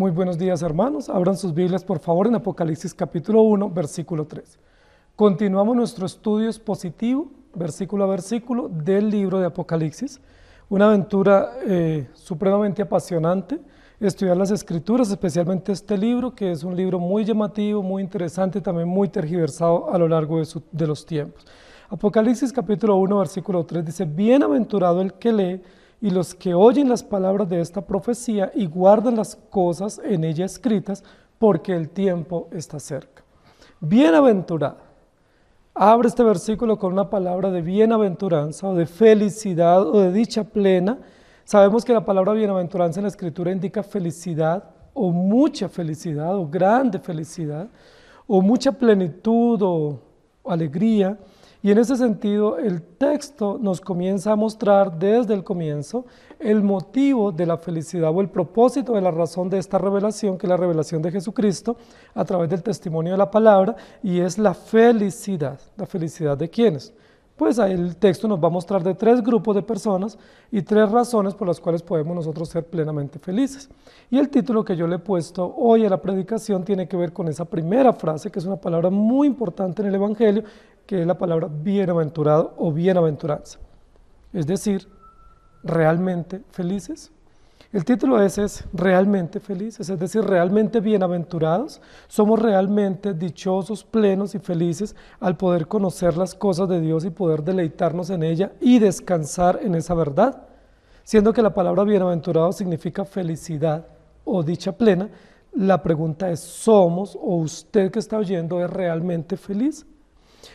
Muy buenos días, hermanos. Abran sus Biblias, por favor, en Apocalipsis capítulo 1, versículo 3. Continuamos nuestro estudio expositivo, versículo a versículo, del libro de Apocalipsis. Una aventura supremamente apasionante, estudiar las Escrituras, especialmente este libro, que es un libro muy llamativo, muy interesante, también muy tergiversado a lo largo de los tiempos. Apocalipsis capítulo 1, versículo 3 dice: Bienaventurado el que lee y los que oyen las palabras de esta profecía y guardan las cosas en ella escritas, porque el tiempo está cerca. Bienaventurado. Abre este versículo con una palabra de bienaventuranza o de felicidad o de dicha plena. Sabemos que la palabra bienaventuranza en la Escritura indica felicidad o mucha felicidad o grande felicidad o mucha plenitud o alegría. Y en ese sentido, el texto nos comienza a mostrar desde el comienzo el motivo de la felicidad o el propósito de la razón de esta revelación, que es la revelación de Jesucristo a través del testimonio de la palabra, y es la felicidad. ¿La felicidad de quiénes? Pues ahí el texto nos va a mostrar de 3 grupos de personas y 3 razones por las cuales podemos nosotros ser plenamente felices. Y el título que yo le he puesto hoy a la predicación tiene que ver con esa primera frase, que es una palabra muy importante en el Evangelio, que es la palabra bienaventurado o bienaventuranza. Es decir, ¿realmente felices? El título es realmente felices, es decir, realmente bienaventurados. Somos realmente dichosos, plenos y felices al poder conocer las cosas de Dios y poder deleitarnos en ella y descansar en esa verdad. Siendo que la palabra bienaventurado significa felicidad o dicha plena, la pregunta es: ¿somos o usted que está oyendo es realmente feliz?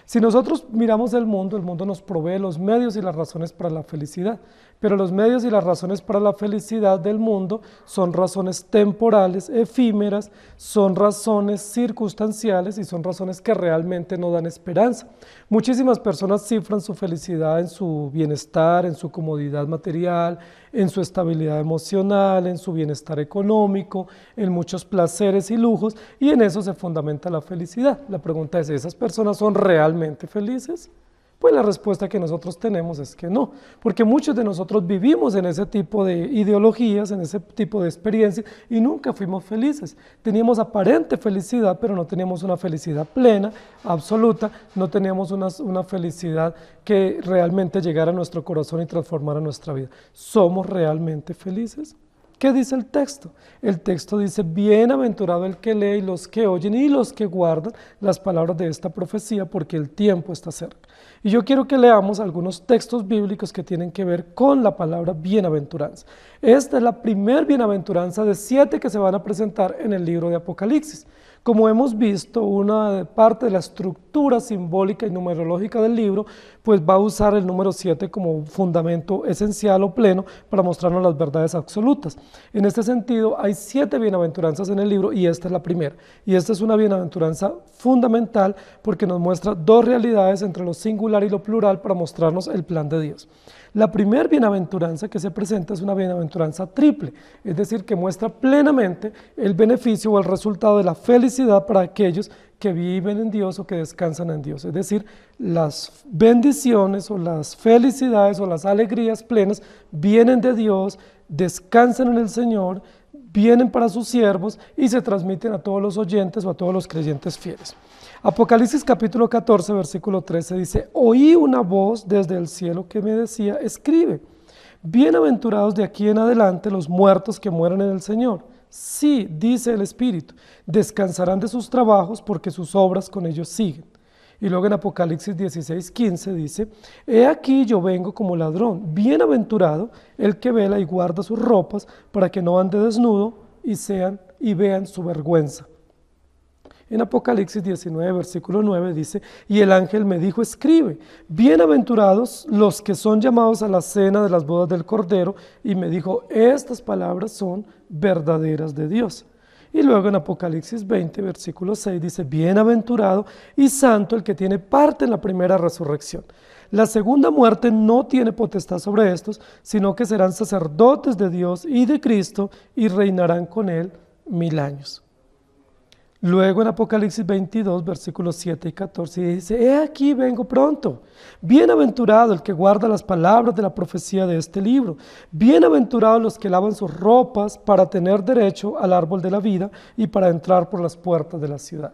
Si nosotros miramos el mundo nos provee los medios y las razones para la felicidad, pero los medios y las razones para la felicidad del mundo son razones temporales, efímeras, son razones circunstanciales y son razones que realmente no dan esperanza. Muchísimas personas cifran su felicidad en su bienestar, en su comodidad material, en su estabilidad emocional, en su bienestar económico, en muchos placeres y lujos, y en eso se fundamenta la felicidad. La pregunta es: ¿esas personas son realmente felices? Pues la respuesta que nosotros tenemos es que no, porque muchos de nosotros vivimos en ese tipo de ideologías, en ese tipo de experiencias y nunca fuimos felices. Teníamos aparente felicidad, pero no teníamos una felicidad plena, absoluta, no teníamos una felicidad que realmente llegara a nuestro corazón y transformara nuestra vida. ¿Somos realmente felices? ¿Qué dice el texto? El texto dice: bienaventurado el que lee y los que oyen y los que guardan las palabras de esta profecía, porque el tiempo está cerca. Y yo quiero que leamos algunos textos bíblicos que tienen que ver con la palabra bienaventuranza. Esta es la primera bienaventuranza de 7 que se van a presentar en el libro de Apocalipsis. Como hemos visto, una parte de la estructura simbólica y numerológica del libro, pues va a usar el número 7 como fundamento esencial o pleno para mostrarnos las verdades absolutas. En este sentido, hay 7 bienaventuranzas en el libro y esta es la primera. Y esta es una bienaventuranza fundamental porque nos muestra 2 realidades entre lo singular y lo plural para mostrarnos el plan de Dios. La primera bienaventuranza que se presenta es una bienaventuranza triple, es decir, que muestra plenamente el beneficio o el resultado de la felicidad para aquellos que viven en Dios o que descansan en Dios. Es decir, las bendiciones o las felicidades o las alegrías plenas vienen de Dios, descansan en el Señor, vienen para sus siervos y se transmiten a todos los oyentes o a todos los creyentes fieles. Apocalipsis capítulo 14, versículo 13 dice: oí una voz desde el cielo que me decía: escribe, bienaventurados de aquí en adelante los muertos que mueran en el Señor. Sí, dice el Espíritu, descansarán de sus trabajos porque sus obras con ellos siguen. Y luego en Apocalipsis 16, 15 dice: he aquí yo vengo como ladrón, bienaventurado el que vela y guarda sus ropas para que no ande desnudo y vean su vergüenza. En Apocalipsis 19, versículo 9 dice: y el ángel me dijo: escribe, bienaventurados los que son llamados a la cena de las bodas del Cordero, y me dijo: estas palabras son verdaderas de Dios. Y luego en Apocalipsis 20, versículo 6 dice: bienaventurado y santo el que tiene parte en la primera resurrección. La segunda muerte no tiene potestad sobre estos, sino que serán sacerdotes de Dios y de Cristo y reinarán con él 1000 años. Luego en Apocalipsis 22, versículos 7 y 14, dice: He aquí vengo pronto. Bienaventurado el que guarda las palabras de la profecía de este libro. Bienaventurados los que lavan sus ropas para tener derecho al árbol de la vida y para entrar por las puertas de la ciudad.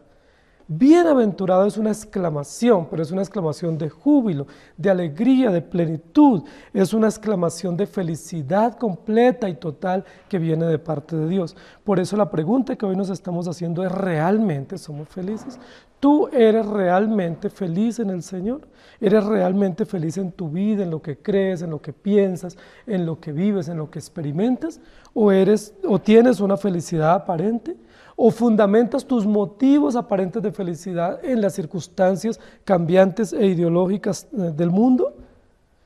Bienaventurado es una exclamación, pero es una exclamación de júbilo, de alegría, de plenitud. Es una exclamación de felicidad completa y total que viene de parte de Dios. Por eso la pregunta que hoy nos estamos haciendo es: ¿realmente somos felices? ¿Tú eres realmente feliz en el Señor? ¿Eres realmente feliz en tu vida, en lo que crees, en lo que piensas, en lo que vives, en lo que experimentas? ¿O tienes una felicidad aparente? ¿O fundamentas tus motivos aparentes de felicidad en las circunstancias cambiantes e ideológicas del mundo?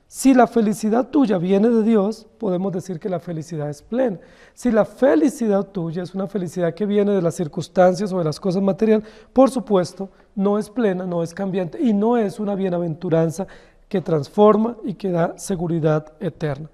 Si la felicidad tuya viene de Dios, podemos decir que la felicidad es plena. Si la felicidad tuya es una felicidad que viene de las circunstancias o de las cosas materiales, por supuesto, no es plena, no es cambiante y no es una bienaventuranza que transforma y que da seguridad eterna.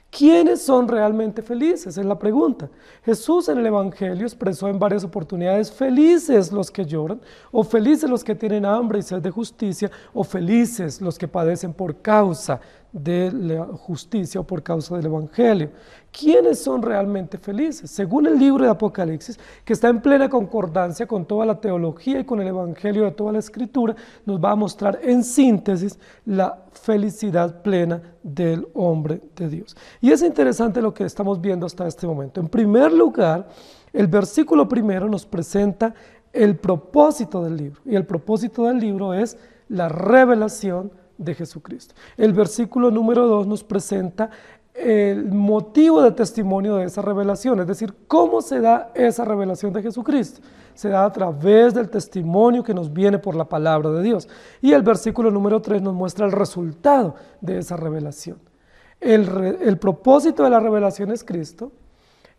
¿Quiénes son realmente felices? Es la pregunta. Jesús en el Evangelio expresó en varias oportunidades: felices los que lloran, o felices los que tienen hambre y sed de justicia, o felices los que padecen por causa de la justicia o por causa del Evangelio. ¿Quiénes son realmente felices? Según el libro de Apocalipsis, que está en plena concordancia con toda la teología y con el Evangelio de toda la Escritura, nos va a mostrar en síntesis la felicidad plena del hombre de Dios. Y es interesante lo que estamos viendo hasta este momento. En primer lugar, el versículo primero nos presenta el propósito del libro, y el propósito del libro es la revelación de Jesucristo. El versículo número 2 nos presenta el motivo de testimonio de esa revelación, es decir, cómo se da esa revelación de Jesucristo. Se da a través del testimonio que nos viene por la palabra de Dios. Y el versículo número 3 nos muestra el resultado de esa revelación. El propósito de la revelación es Cristo.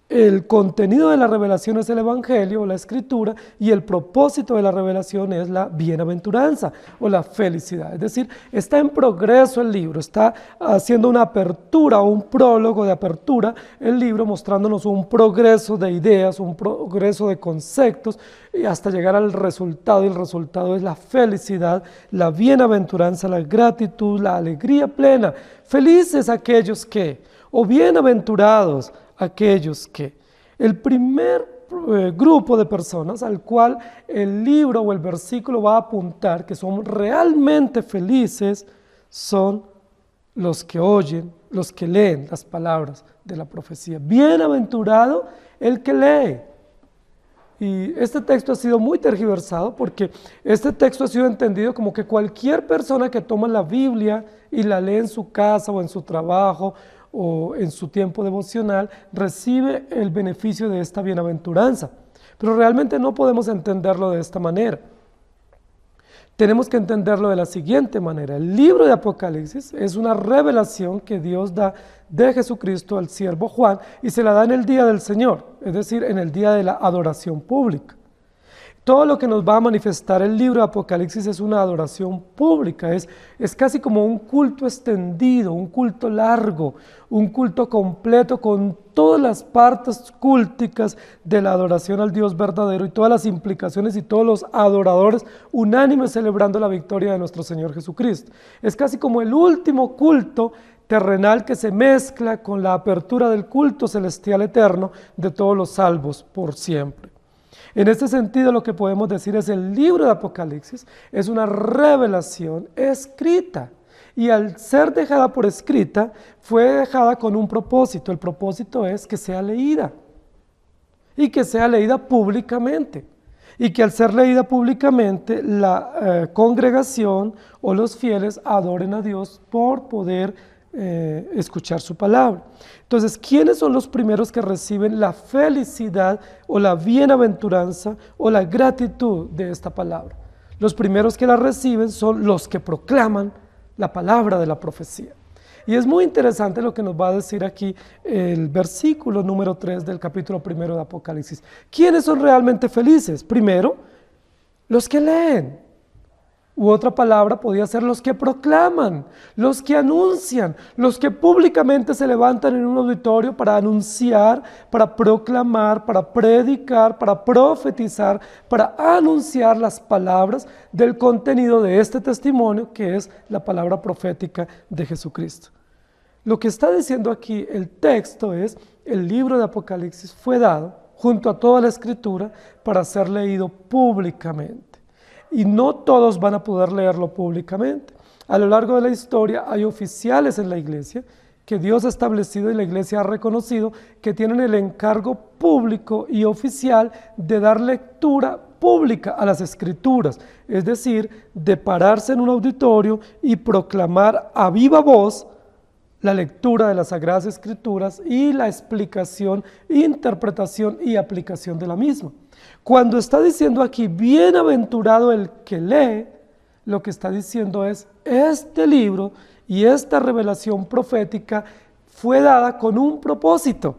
El contenido de la revelación es el Evangelio o la Escritura, y el propósito de la revelación es la bienaventuranza o la felicidad. Es decir, está en progreso el libro, está haciendo una apertura o un prólogo de apertura el libro, mostrándonos un progreso de ideas, un progreso de conceptos, y hasta llegar al resultado, y el resultado es la felicidad, la bienaventuranza, la gratitud, la alegría plena. Felices aquellos que, o bienaventurados aquellos que. El primer grupo de personas al cual el libro o el versículo va a apuntar que son realmente felices son los que oyen, los que leen las palabras de la profecía. Bienaventurado el que lee. Y este texto ha sido muy tergiversado porque este texto ha sido entendido como que cualquier persona que toma la Biblia y la lee en su casa o en su trabajo o en su tiempo devocional, recibe el beneficio de esta bienaventuranza. Pero realmente no podemos entenderlo de esta manera. Tenemos que entenderlo de la siguiente manera. El libro de Apocalipsis es una revelación que Dios da de Jesucristo al siervo Juan y se la da en el día del Señor, es decir, en el día de la adoración pública. Todo lo que nos va a manifestar el libro de Apocalipsis es una adoración pública, es casi como un culto extendido, un culto largo, un culto completo con todas las partes cúlticas de la adoración al Dios verdadero y todas las implicaciones y todos los adoradores unánimes celebrando la victoria de nuestro Señor Jesucristo. Es casi como el último culto terrenal que se mezcla con la apertura del culto celestial eterno de todos los salvos por siempre. En este sentido, lo que podemos decir es el libro de Apocalipsis es una revelación escrita, y al ser dejada por escrita, fue dejada con un propósito. El propósito es que sea leída, y que sea leída públicamente, y que al ser leída públicamente, la congregación o los fieles adoren a Dios por poder escuchar su palabra. Entonces, ¿quiénes son los primeros que reciben la felicidad o la bienaventuranza o la gratitud de esta palabra? Los primeros que la reciben son los que proclaman la palabra de la profecía. Y es muy interesante lo que nos va a decir aquí el versículo número 3 del capítulo 1 de Apocalipsis. ¿Quiénes son realmente felices? Primero, los que leen. U otra palabra podía ser los que proclaman, los que anuncian, los que públicamente se levantan en un auditorio para anunciar, para proclamar, para predicar, para profetizar, para anunciar las palabras del contenido de este testimonio que es la palabra profética de Jesucristo. Lo que está diciendo aquí el texto es: el libro de Apocalipsis fue dado junto a toda la Escritura para ser leído públicamente. Y no todos van a poder leerlo públicamente. A lo largo de la historia hay oficiales en la iglesia que Dios ha establecido y la iglesia ha reconocido que tienen el encargo público y oficial de dar lectura pública a las Escrituras, es decir, de pararse en un auditorio y proclamar a viva voz la lectura de las Sagradas Escrituras y la explicación, interpretación y aplicación de la misma. Cuando está diciendo aquí, bienaventurado el que lee, lo que está diciendo es: este libro y esta revelación profética fue dada con un propósito,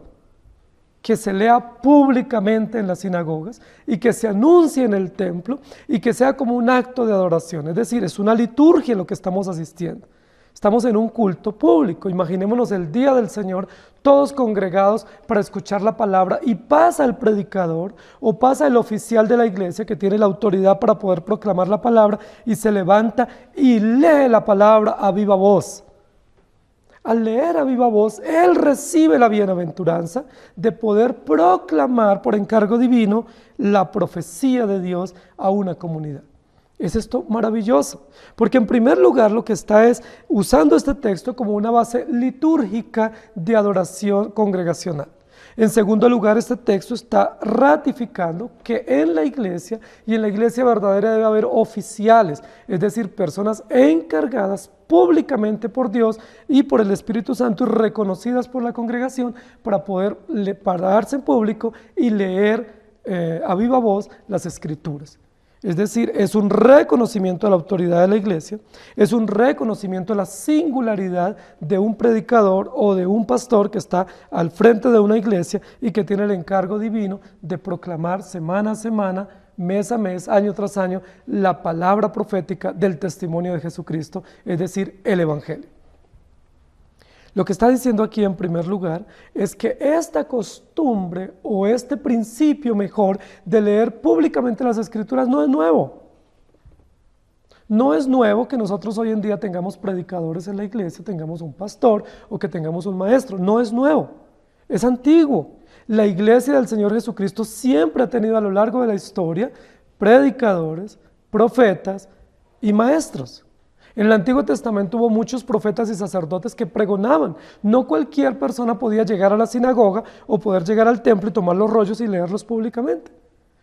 que se lea públicamente en las sinagogas y que se anuncie en el templo y que sea como un acto de adoración, es decir, es una liturgia en lo que estamos asistiendo. Estamos en un culto público. Imaginémonos el día del Señor, todos congregados para escuchar la palabra, y pasa el predicador o pasa el oficial de la iglesia que tiene la autoridad para poder proclamar la palabra y se levanta y lee la palabra a viva voz. Al leer a viva voz, él recibe la bienaventuranza de poder proclamar por encargo divino la profecía de Dios a una comunidad. Es esto maravilloso, porque en primer lugar lo que está es usando este texto como una base litúrgica de adoración congregacional. En segundo lugar, este texto está ratificando que en la iglesia y en la iglesia verdadera debe haber oficiales, es decir, personas encargadas públicamente por Dios y por el Espíritu Santo y reconocidas por la congregación para poder pararse en público y leer a viva voz las Escrituras. Es decir, es un reconocimiento de la autoridad de la iglesia, es un reconocimiento de la singularidad de un predicador o de un pastor que está al frente de una iglesia y que tiene el encargo divino de proclamar semana a semana, mes a mes, año tras año, la palabra profética del testimonio de Jesucristo, es decir, el Evangelio. Lo que está diciendo aquí en primer lugar es que esta costumbre o este principio mejor de leer públicamente las Escrituras no es nuevo. No es nuevo que nosotros hoy en día tengamos predicadores en la iglesia, tengamos un pastor o que tengamos un maestro. No es nuevo, es antiguo. La iglesia del Señor Jesucristo siempre ha tenido a lo largo de la historia predicadores, profetas y maestros. En el Antiguo Testamento hubo muchos profetas y sacerdotes que pregonaban. No cualquier persona podía llegar a la sinagoga o poder llegar al templo y tomar los rollos y leerlos públicamente.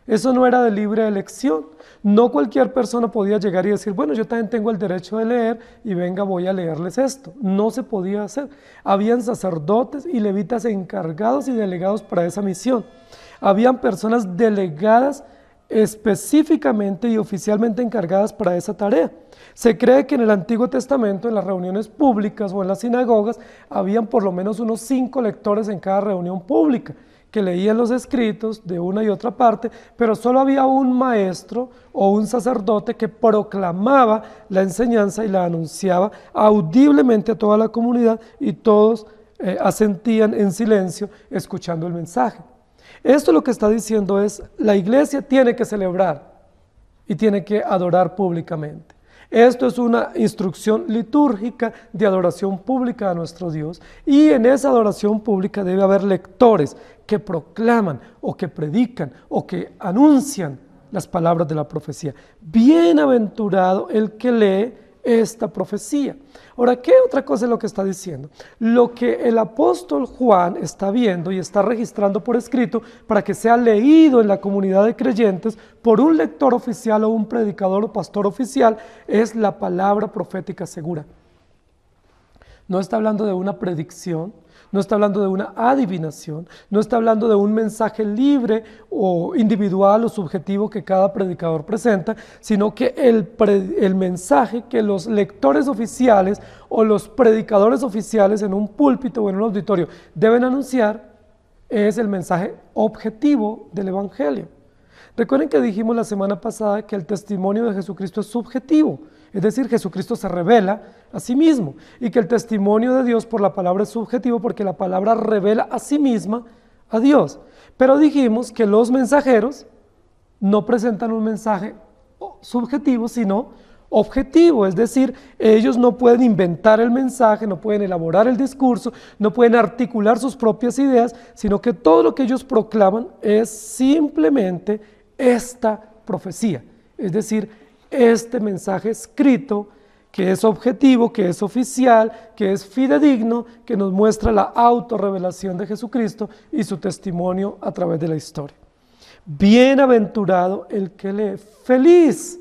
Eso no era de libre elección. No cualquier persona podía llegar y decir: bueno, yo también tengo el derecho de leer y venga, voy a leerles esto. No se podía hacer. Habían sacerdotes y levitas encargados y delegados para esa misión. Habían personas delegadas específicamente y oficialmente encargadas para esa tarea. Se cree que en el Antiguo Testamento, en las reuniones públicas o en las sinagogas, habían por lo menos unos 5 lectores en cada reunión pública, que leían los escritos de una y otra parte, pero solo había un maestro o un sacerdote que proclamaba la enseñanza y la anunciaba audiblemente a toda la comunidad y todos asentían en silencio escuchando el mensaje. Esto lo que está diciendo es: la iglesia tiene que celebrar y tiene que adorar públicamente. Esto es una instrucción litúrgica de adoración pública a nuestro Dios, y en esa adoración pública debe haber lectores que proclaman o que predican o que anuncian las palabras de la profecía. Bienaventurado el que lee esta profecía. Ahora, ¿qué otra cosa es lo que está diciendo? Lo que el apóstol Juan está viendo y está registrando por escrito para que sea leído en la comunidad de creyentes por un lector oficial o un predicador o pastor oficial es la palabra profética segura. No está hablando de una predicción, no está hablando de una adivinación, no está hablando de un mensaje libre o individual o subjetivo que cada predicador presenta, sino que el mensaje que los lectores oficiales o los predicadores oficiales en un púlpito o en un auditorio deben anunciar es el mensaje objetivo del Evangelio. Recuerden que dijimos la semana pasada que el testimonio de Jesucristo es subjetivo, es decir, Jesucristo se revela a sí mismo, y que el testimonio de Dios por la palabra es subjetivo porque la palabra revela a sí misma a Dios. Pero dijimos que los mensajeros no presentan un mensaje subjetivo, sino objetivo, es decir, ellos no pueden inventar el mensaje, no pueden elaborar el discurso, no pueden articular sus propias ideas, sino que todo lo que ellos proclaman es simplemente esta profecía, es decir, este mensaje escrito que es objetivo, que es oficial, que es fidedigno, que nos muestra la autorrevelación de Jesucristo y su testimonio a través de la historia. Bienaventurado el que lee, feliz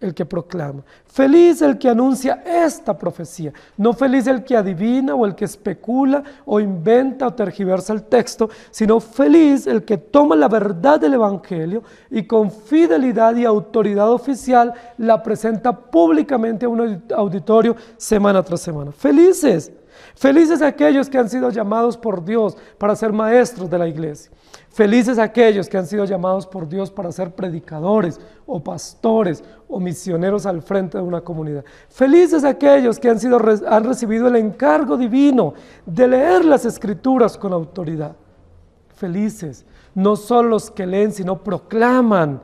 el que proclama, feliz el que anuncia esta profecía, no feliz el que adivina o el que especula o inventa o tergiversa el texto, sino feliz el que toma la verdad del Evangelio y con fidelidad y autoridad oficial la presenta públicamente a un auditorio semana tras semana. Felices, felices aquellos que han sido llamados por Dios para ser maestros de la iglesia. Felices aquellos que han sido llamados por Dios para ser predicadores o pastores o misioneros al frente de una comunidad. Felices aquellos que han recibido el encargo divino de leer las Escrituras con autoridad. Felices, no solo los que leen, sino proclaman,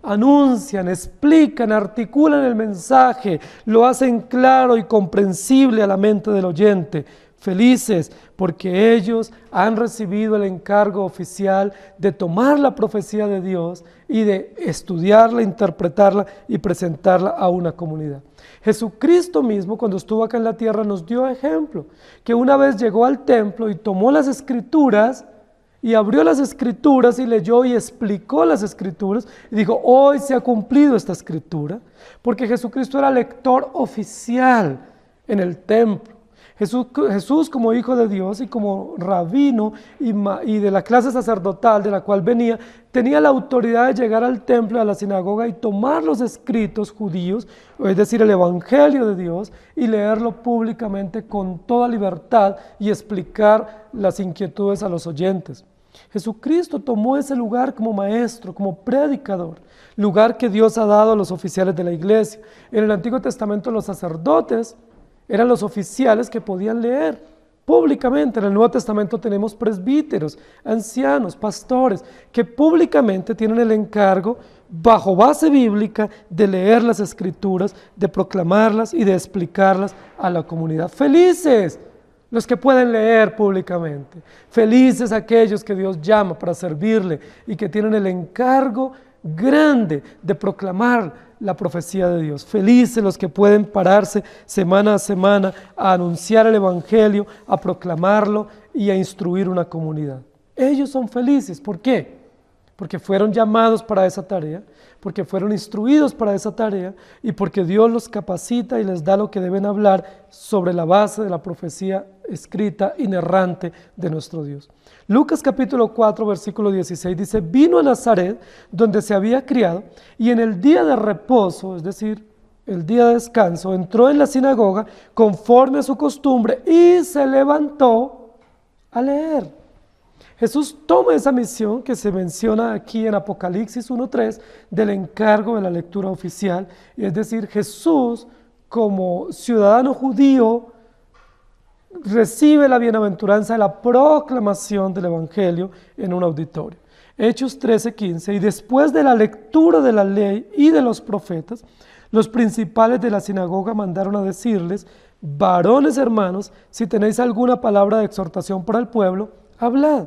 anuncian, explican, articulan el mensaje, lo hacen claro y comprensible a la mente del oyente. Felices porque ellos han recibido el encargo oficial de tomar la profecía de Dios y de estudiarla, interpretarla y presentarla a una comunidad. Jesucristo mismo, cuando estuvo acá en la tierra, nos dio ejemplo, que una vez llegó al templo y tomó las Escrituras y abrió las Escrituras y leyó y explicó las Escrituras y dijo, hoy se ha cumplido esta Escritura, porque Jesucristo era lector oficial en el templo. Jesús como hijo de Dios y como rabino y de la clase sacerdotal de la cual venía, tenía la autoridad de llegar al templo, a la sinagoga y tomar los escritos judíos, es decir, el Evangelio de Dios, y leerlo públicamente con toda libertad y explicar las inquietudes a los oyentes. Jesucristo tomó ese lugar como maestro, como predicador, lugar que Dios ha dado a los oficiales de la iglesia. En el Antiguo Testamento los sacerdotes eran los oficiales que podían leer públicamente. En el Nuevo Testamento tenemos presbíteros, ancianos, pastores, que públicamente tienen el encargo, bajo base bíblica, de leer las Escrituras, de proclamarlas y de explicarlas a la comunidad. Felices los que pueden leer públicamente. Felices aquellos que Dios llama para servirle y que tienen el encargo grande de proclamar la profecía de Dios. Felices los que pueden pararse semana a semana a anunciar el Evangelio, a proclamarlo y a instruir una comunidad. Ellos son felices. ¿Por qué? Porque fueron llamados para esa tarea, porque fueron instruidos para esa tarea y porque Dios los capacita y les da lo que deben hablar sobre la base de la profecía escrita, inerrante de nuestro Dios. Lucas capítulo 4, versículo 16 dice, vino a Nazaret, donde se había criado, y en el día de reposo, es decir, el día de descanso, entró en la sinagoga conforme a su costumbre y se levantó a leer. Jesús toma esa misión que se menciona aquí en Apocalipsis 1:3 del encargo de la lectura oficial, es decir, Jesús como ciudadano judío recibe la bienaventuranza de la proclamación del Evangelio en un auditorio. Hechos 13:15, y después de la lectura de la ley y de los profetas, los principales de la sinagoga mandaron a decirles, varones hermanos, si tenéis alguna palabra de exhortación para el pueblo, hablad.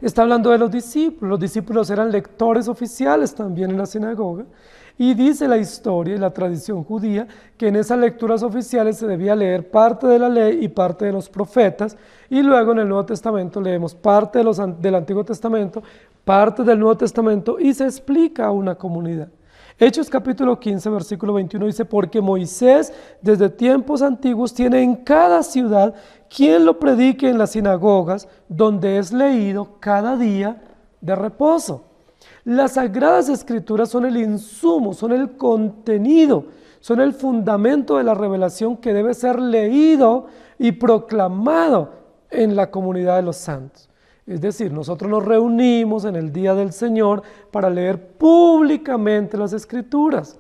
Está hablando de los discípulos eran lectores oficiales también en la sinagoga, y dice la historia y la tradición judía que en esas lecturas oficiales se debía leer parte de la ley y parte de los profetas, y luego en el Nuevo Testamento leemos parte del Antiguo Testamento, parte del Nuevo Testamento, y se explica a una comunidad. Hechos capítulo 15, versículo 21 dice, porque Moisés desde tiempos antiguos tiene en cada ciudad quien lo predique en las sinagogas, donde es leído cada día de reposo. Las Sagradas Escrituras son el insumo, son el contenido, son el fundamento de la revelación que debe ser leído y proclamado en la comunidad de los santos. Es decir, nosotros nos reunimos en el día del Señor para leer públicamente las Escrituras.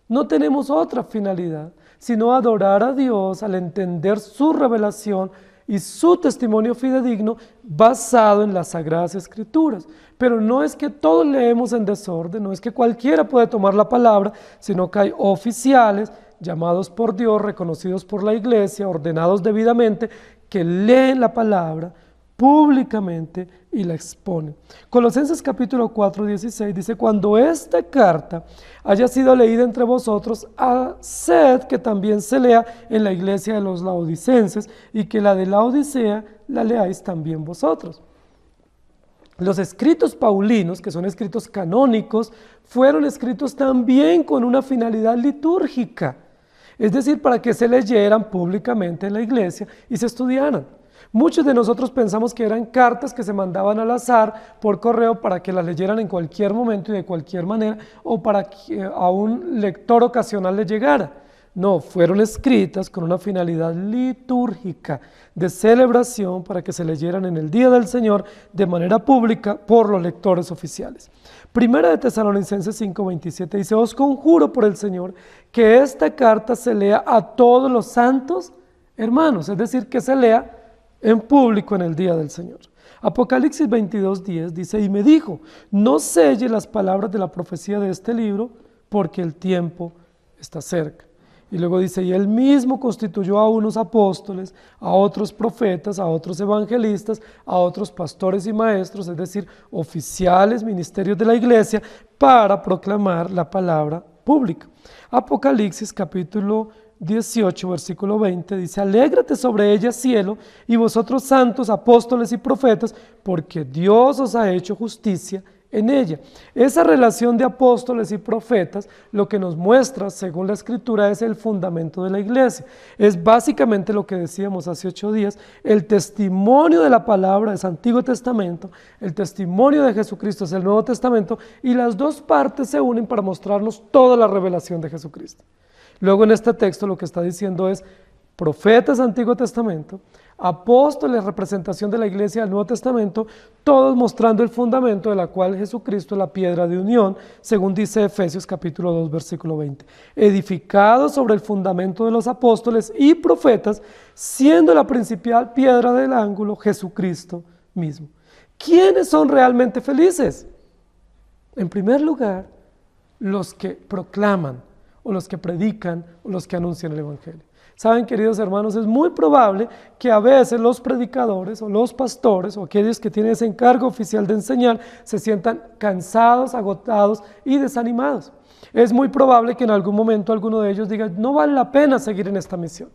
No tenemos otra finalidad, sino adorar a Dios al entender su revelación y su testimonio fidedigno basado en las Sagradas Escrituras. Pero no es que todos leemos en desorden, no es que cualquiera puede tomar la palabra, sino que hay oficiales llamados por Dios, reconocidos por la iglesia, ordenados debidamente, que leen la palabra públicamente y la exponen. Colosenses capítulo 4, 16 dice: cuando esta carta haya sido leída entre vosotros, haced que también se lea en la iglesia de los laodicenses, y que la de Laodicea la leáis también vosotros. Los escritos paulinos, que son escritos canónicos, fueron escritos también con una finalidad litúrgica, es decir, para que se leyeran públicamente en la iglesia y se estudiaran. Muchos de nosotros pensamos que eran cartas que se mandaban al azar por correo para que las leyeran en cualquier momento y de cualquier manera, o para que a un lector ocasional le llegara. No, fueron escritas con una finalidad litúrgica de celebración para que se leyeran en el día del Señor de manera pública por los lectores oficiales. Primera de Tesalonicenses 5:27 dice: os conjuro por el Señor que esta carta se lea a todos los santos hermanos, es decir, que se lea en público en el día del Señor. Apocalipsis 22:10 dice: y me dijo, no selle las palabras de la profecía de este libro, porque el tiempo está cerca. Y luego dice: y él mismo constituyó a unos apóstoles, a otros profetas, a otros evangelistas, a otros pastores y maestros, es decir, oficiales, ministerios de la iglesia, para proclamar la palabra pública. Apocalipsis capítulo 18, versículo 20 dice: alégrate sobre ella, cielo, y vosotros santos, apóstoles y profetas, porque Dios os ha hecho justicia en ella. Esa relación de apóstoles y profetas lo que nos muestra, según la Escritura, es el fundamento de la iglesia. Es básicamente lo que decíamos hace 8 días, el testimonio de la palabra es Antiguo Testamento, el testimonio de Jesucristo es el Nuevo Testamento, y las dos partes se unen para mostrarnos toda la revelación de Jesucristo. Luego en este texto lo que está diciendo es: profetas Antiguo Testamento, apóstoles, representación de la iglesia del Nuevo Testamento, todos mostrando el fundamento de la cual Jesucristo es la piedra de unión, según dice Efesios capítulo 2, versículo 20. Edificados sobre el fundamento de los apóstoles y profetas, siendo la principal piedra del ángulo Jesucristo mismo. ¿Quiénes son realmente felices? En primer lugar, los que proclaman, o los que predican, o los que anuncian el Evangelio. Saben, queridos hermanos, es muy probable que a veces los predicadores o los pastores o aquellos que tienen ese encargo oficial de enseñar se sientan cansados, agotados y desanimados. Es muy probable que en algún momento alguno de ellos diga: no vale la pena seguir en esta misión,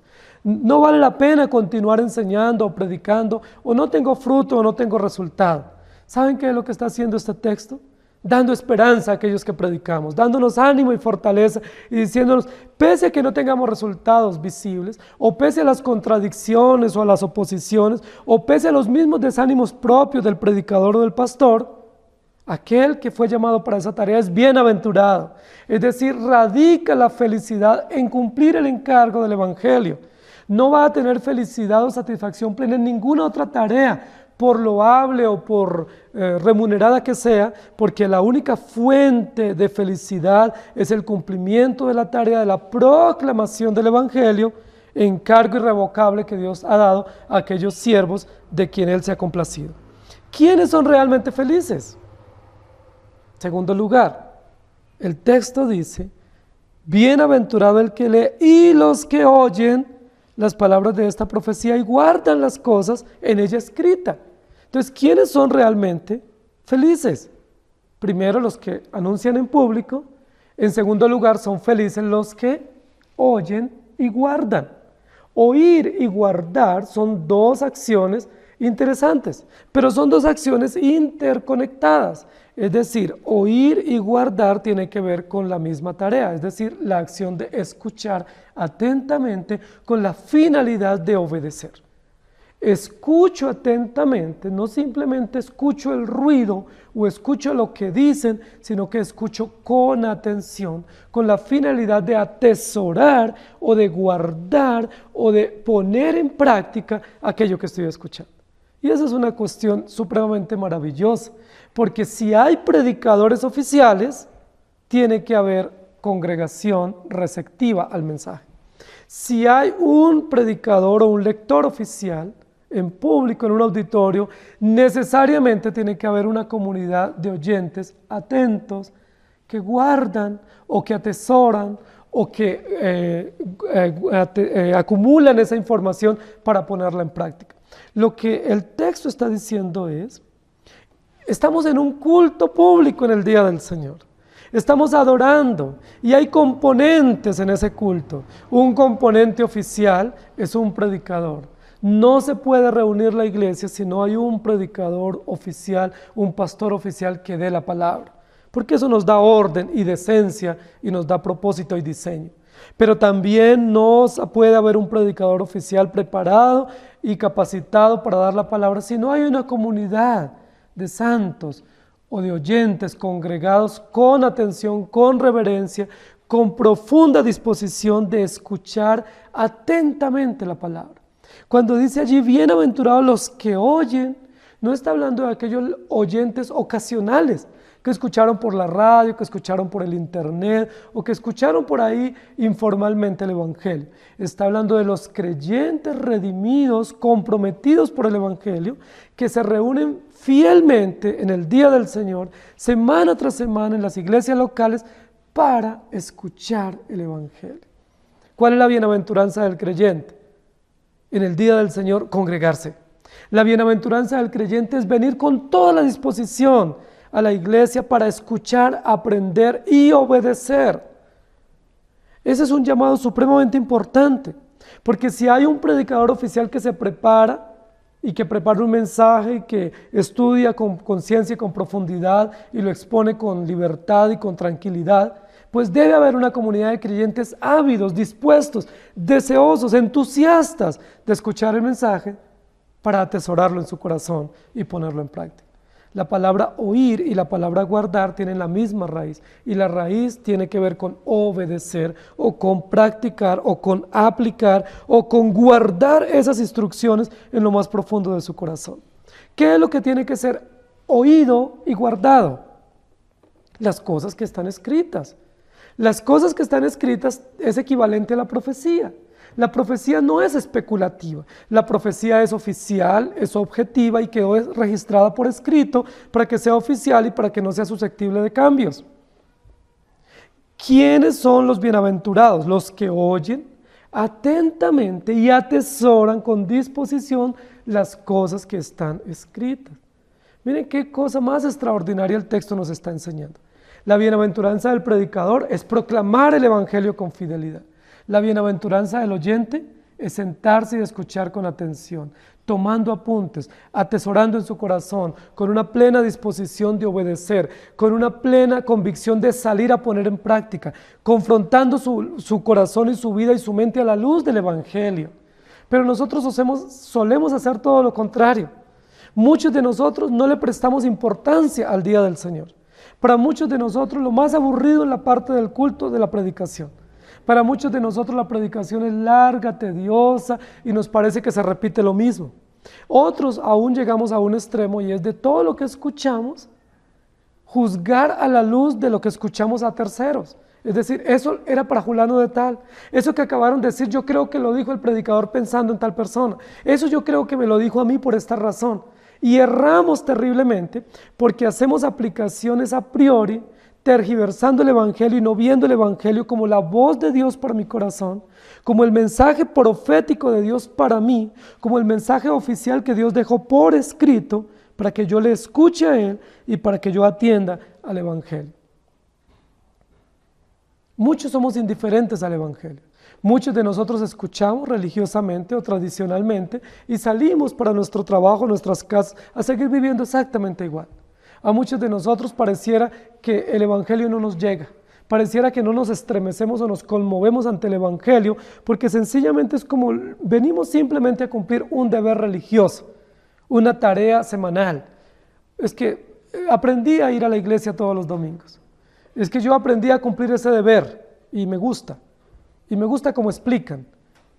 no vale la pena continuar enseñando o predicando, o no tengo fruto o no tengo resultado. ¿Saben qué es lo que está haciendo este texto? Dando esperanza a aquellos que predicamos, dándonos ánimo y fortaleza y diciéndonos: pese a que no tengamos resultados visibles, o pese a las contradicciones o a las oposiciones, o pese a los mismos desánimos propios del predicador o del pastor, aquel que fue llamado para esa tarea es bienaventurado. Es decir, radica la felicidad en cumplir el encargo del Evangelio. No va a tener felicidad o satisfacción plena en ninguna otra tarea, por loable o por remunerada que sea, porque la única fuente de felicidad es el cumplimiento de la tarea de la proclamación del Evangelio, encargo irrevocable que Dios ha dado a aquellos siervos de quien Él se ha complacido. ¿Quiénes son realmente felices? Segundo lugar, el texto dice: bienaventurado el que lee y los que oyen las palabras de esta profecía y guardan las cosas en ella escritas. Entonces, ¿quiénes son realmente felices? Primero, los que anuncian en público. En segundo lugar, son felices los que oyen y guardan. Oír y guardar son dos acciones interesantes, pero son dos acciones interconectadas. Es decir, oír y guardar tiene que ver con la misma tarea, es decir, la acción de escuchar atentamente con la finalidad de obedecer. Escucho atentamente, no simplemente escucho el ruido o escucho lo que dicen, sino que escucho con atención, con la finalidad de atesorar o de guardar o de poner en práctica aquello que estoy escuchando. Y esa es una cuestión supremamente maravillosa, porque si hay predicadores oficiales, tiene que haber congregación receptiva al mensaje. Si hay un predicador o un lector oficial en público, en un auditorio, necesariamente tiene que haber una comunidad de oyentes atentos que guardan o que atesoran o que acumulan esa información para ponerla en práctica. Lo que el texto está diciendo es, estamos en un culto público en el día del Señor. Estamos adorando y hay componentes en ese culto. Un componente oficial es un predicador. No se puede reunir la iglesia si no hay un predicador oficial, un pastor oficial que dé la palabra. Porque eso nos da orden y decencia y nos da propósito y diseño. Pero también no puede haber un predicador oficial preparado y capacitado para dar la palabra si no hay una comunidad de santos o de oyentes congregados con atención, con reverencia, con profunda disposición de escuchar atentamente la palabra. Cuando dice allí, bienaventurados los que oyen, no está hablando de aquellos oyentes ocasionales que escucharon por la radio, que escucharon por el internet o que escucharon por ahí informalmente el Evangelio. Está hablando de los creyentes redimidos, comprometidos por el Evangelio, que se reúnen fielmente en el día del Señor, semana tras semana en las iglesias locales para escuchar el Evangelio. ¿Cuál es la bienaventuranza del creyente? En el día del Señor, congregarse. La bienaventuranza del creyente es venir con toda la disposición a la iglesia para escuchar, aprender y obedecer. Ese es un llamado supremamente importante, porque si hay un predicador oficial que se prepara y que prepara un mensaje y que estudia con conciencia y con profundidad y lo expone con libertad y con tranquilidad, pues debe haber una comunidad de creyentes ávidos, dispuestos, deseosos, entusiastas de escuchar el mensaje para atesorarlo en su corazón y ponerlo en práctica. La palabra oír y la palabra guardar tienen la misma raíz y la raíz tiene que ver con obedecer o con practicar o con aplicar o con guardar esas instrucciones en lo más profundo de su corazón. ¿Qué es lo que tiene que ser oído y guardado? Las cosas que están escritas. Las cosas que están escritas es equivalente a la profecía. La profecía no es especulativa, la profecía es oficial, es objetiva y quedó registrada por escrito para que sea oficial y para que no sea susceptible de cambios. ¿Quiénes son los bienaventurados? Los que oyen atentamente y atesoran con disposición las cosas que están escritas. Miren qué cosa más extraordinaria el texto nos está enseñando. La bienaventuranza del predicador es proclamar el evangelio con fidelidad. La bienaventuranza del oyente es sentarse y escuchar con atención, tomando apuntes, atesorando en su corazón, con una plena disposición de obedecer, con una plena convicción de salir a poner en práctica, confrontando su corazón y su vida y su mente a la luz del evangelio. Pero nosotros solemos hacer todo lo contrario. Muchos de nosotros no le prestamos importancia al día del Señor. Para muchos de nosotros lo más aburrido es la parte del culto de la predicación. Para muchos de nosotros la predicación es larga, tediosa y nos parece que se repite lo mismo. Otros aún llegamos a un extremo y es de todo lo que escuchamos, juzgar a la luz de lo que escuchamos a terceros. Es decir, eso era para fulano de tal, eso que acabaron de decir yo creo que lo dijo el predicador pensando en tal persona, eso yo creo que me lo dijo a mí por esta razón. Y erramos terriblemente porque hacemos aplicaciones a priori, tergiversando el evangelio y no viendo el evangelio como la voz de Dios para mi corazón, como el mensaje profético de Dios para mí, como el mensaje oficial que Dios dejó por escrito para que yo le escuche a Él y para que yo atienda al evangelio. Muchos somos indiferentes al evangelio. Muchos de nosotros escuchamos religiosamente o tradicionalmente y salimos para nuestro trabajo, nuestras casas, a seguir viviendo exactamente igual. A muchos de nosotros pareciera que el evangelio no nos llega, pareciera que no nos estremecemos o nos conmovemos ante el evangelio, porque sencillamente es como venimos simplemente a cumplir un deber religioso, una tarea semanal. Es que aprendí a ir a la iglesia todos los domingos, es que yo aprendí a cumplir ese deber y me gusta como explican,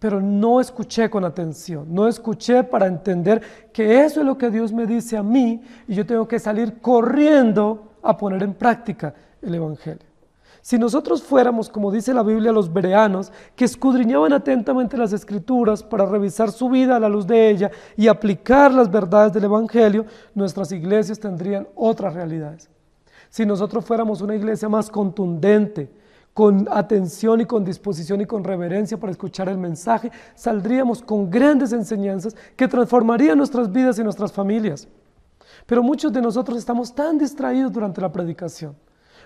pero no escuché con atención, no escuché para entender que eso es lo que Dios me dice a mí y yo tengo que salir corriendo a poner en práctica el Evangelio. Si nosotros fuéramos, como dice la Biblia, los bereanos, que escudriñaban atentamente las Escrituras para revisar su vida a la luz de ella y aplicar las verdades del Evangelio, nuestras iglesias tendrían otras realidades. Si nosotros fuéramos una iglesia más contundente, con atención y con disposición y con reverencia para escuchar el mensaje, saldríamos con grandes enseñanzas que transformarían nuestras vidas y nuestras familias. Pero muchos de nosotros estamos tan distraídos durante la predicación.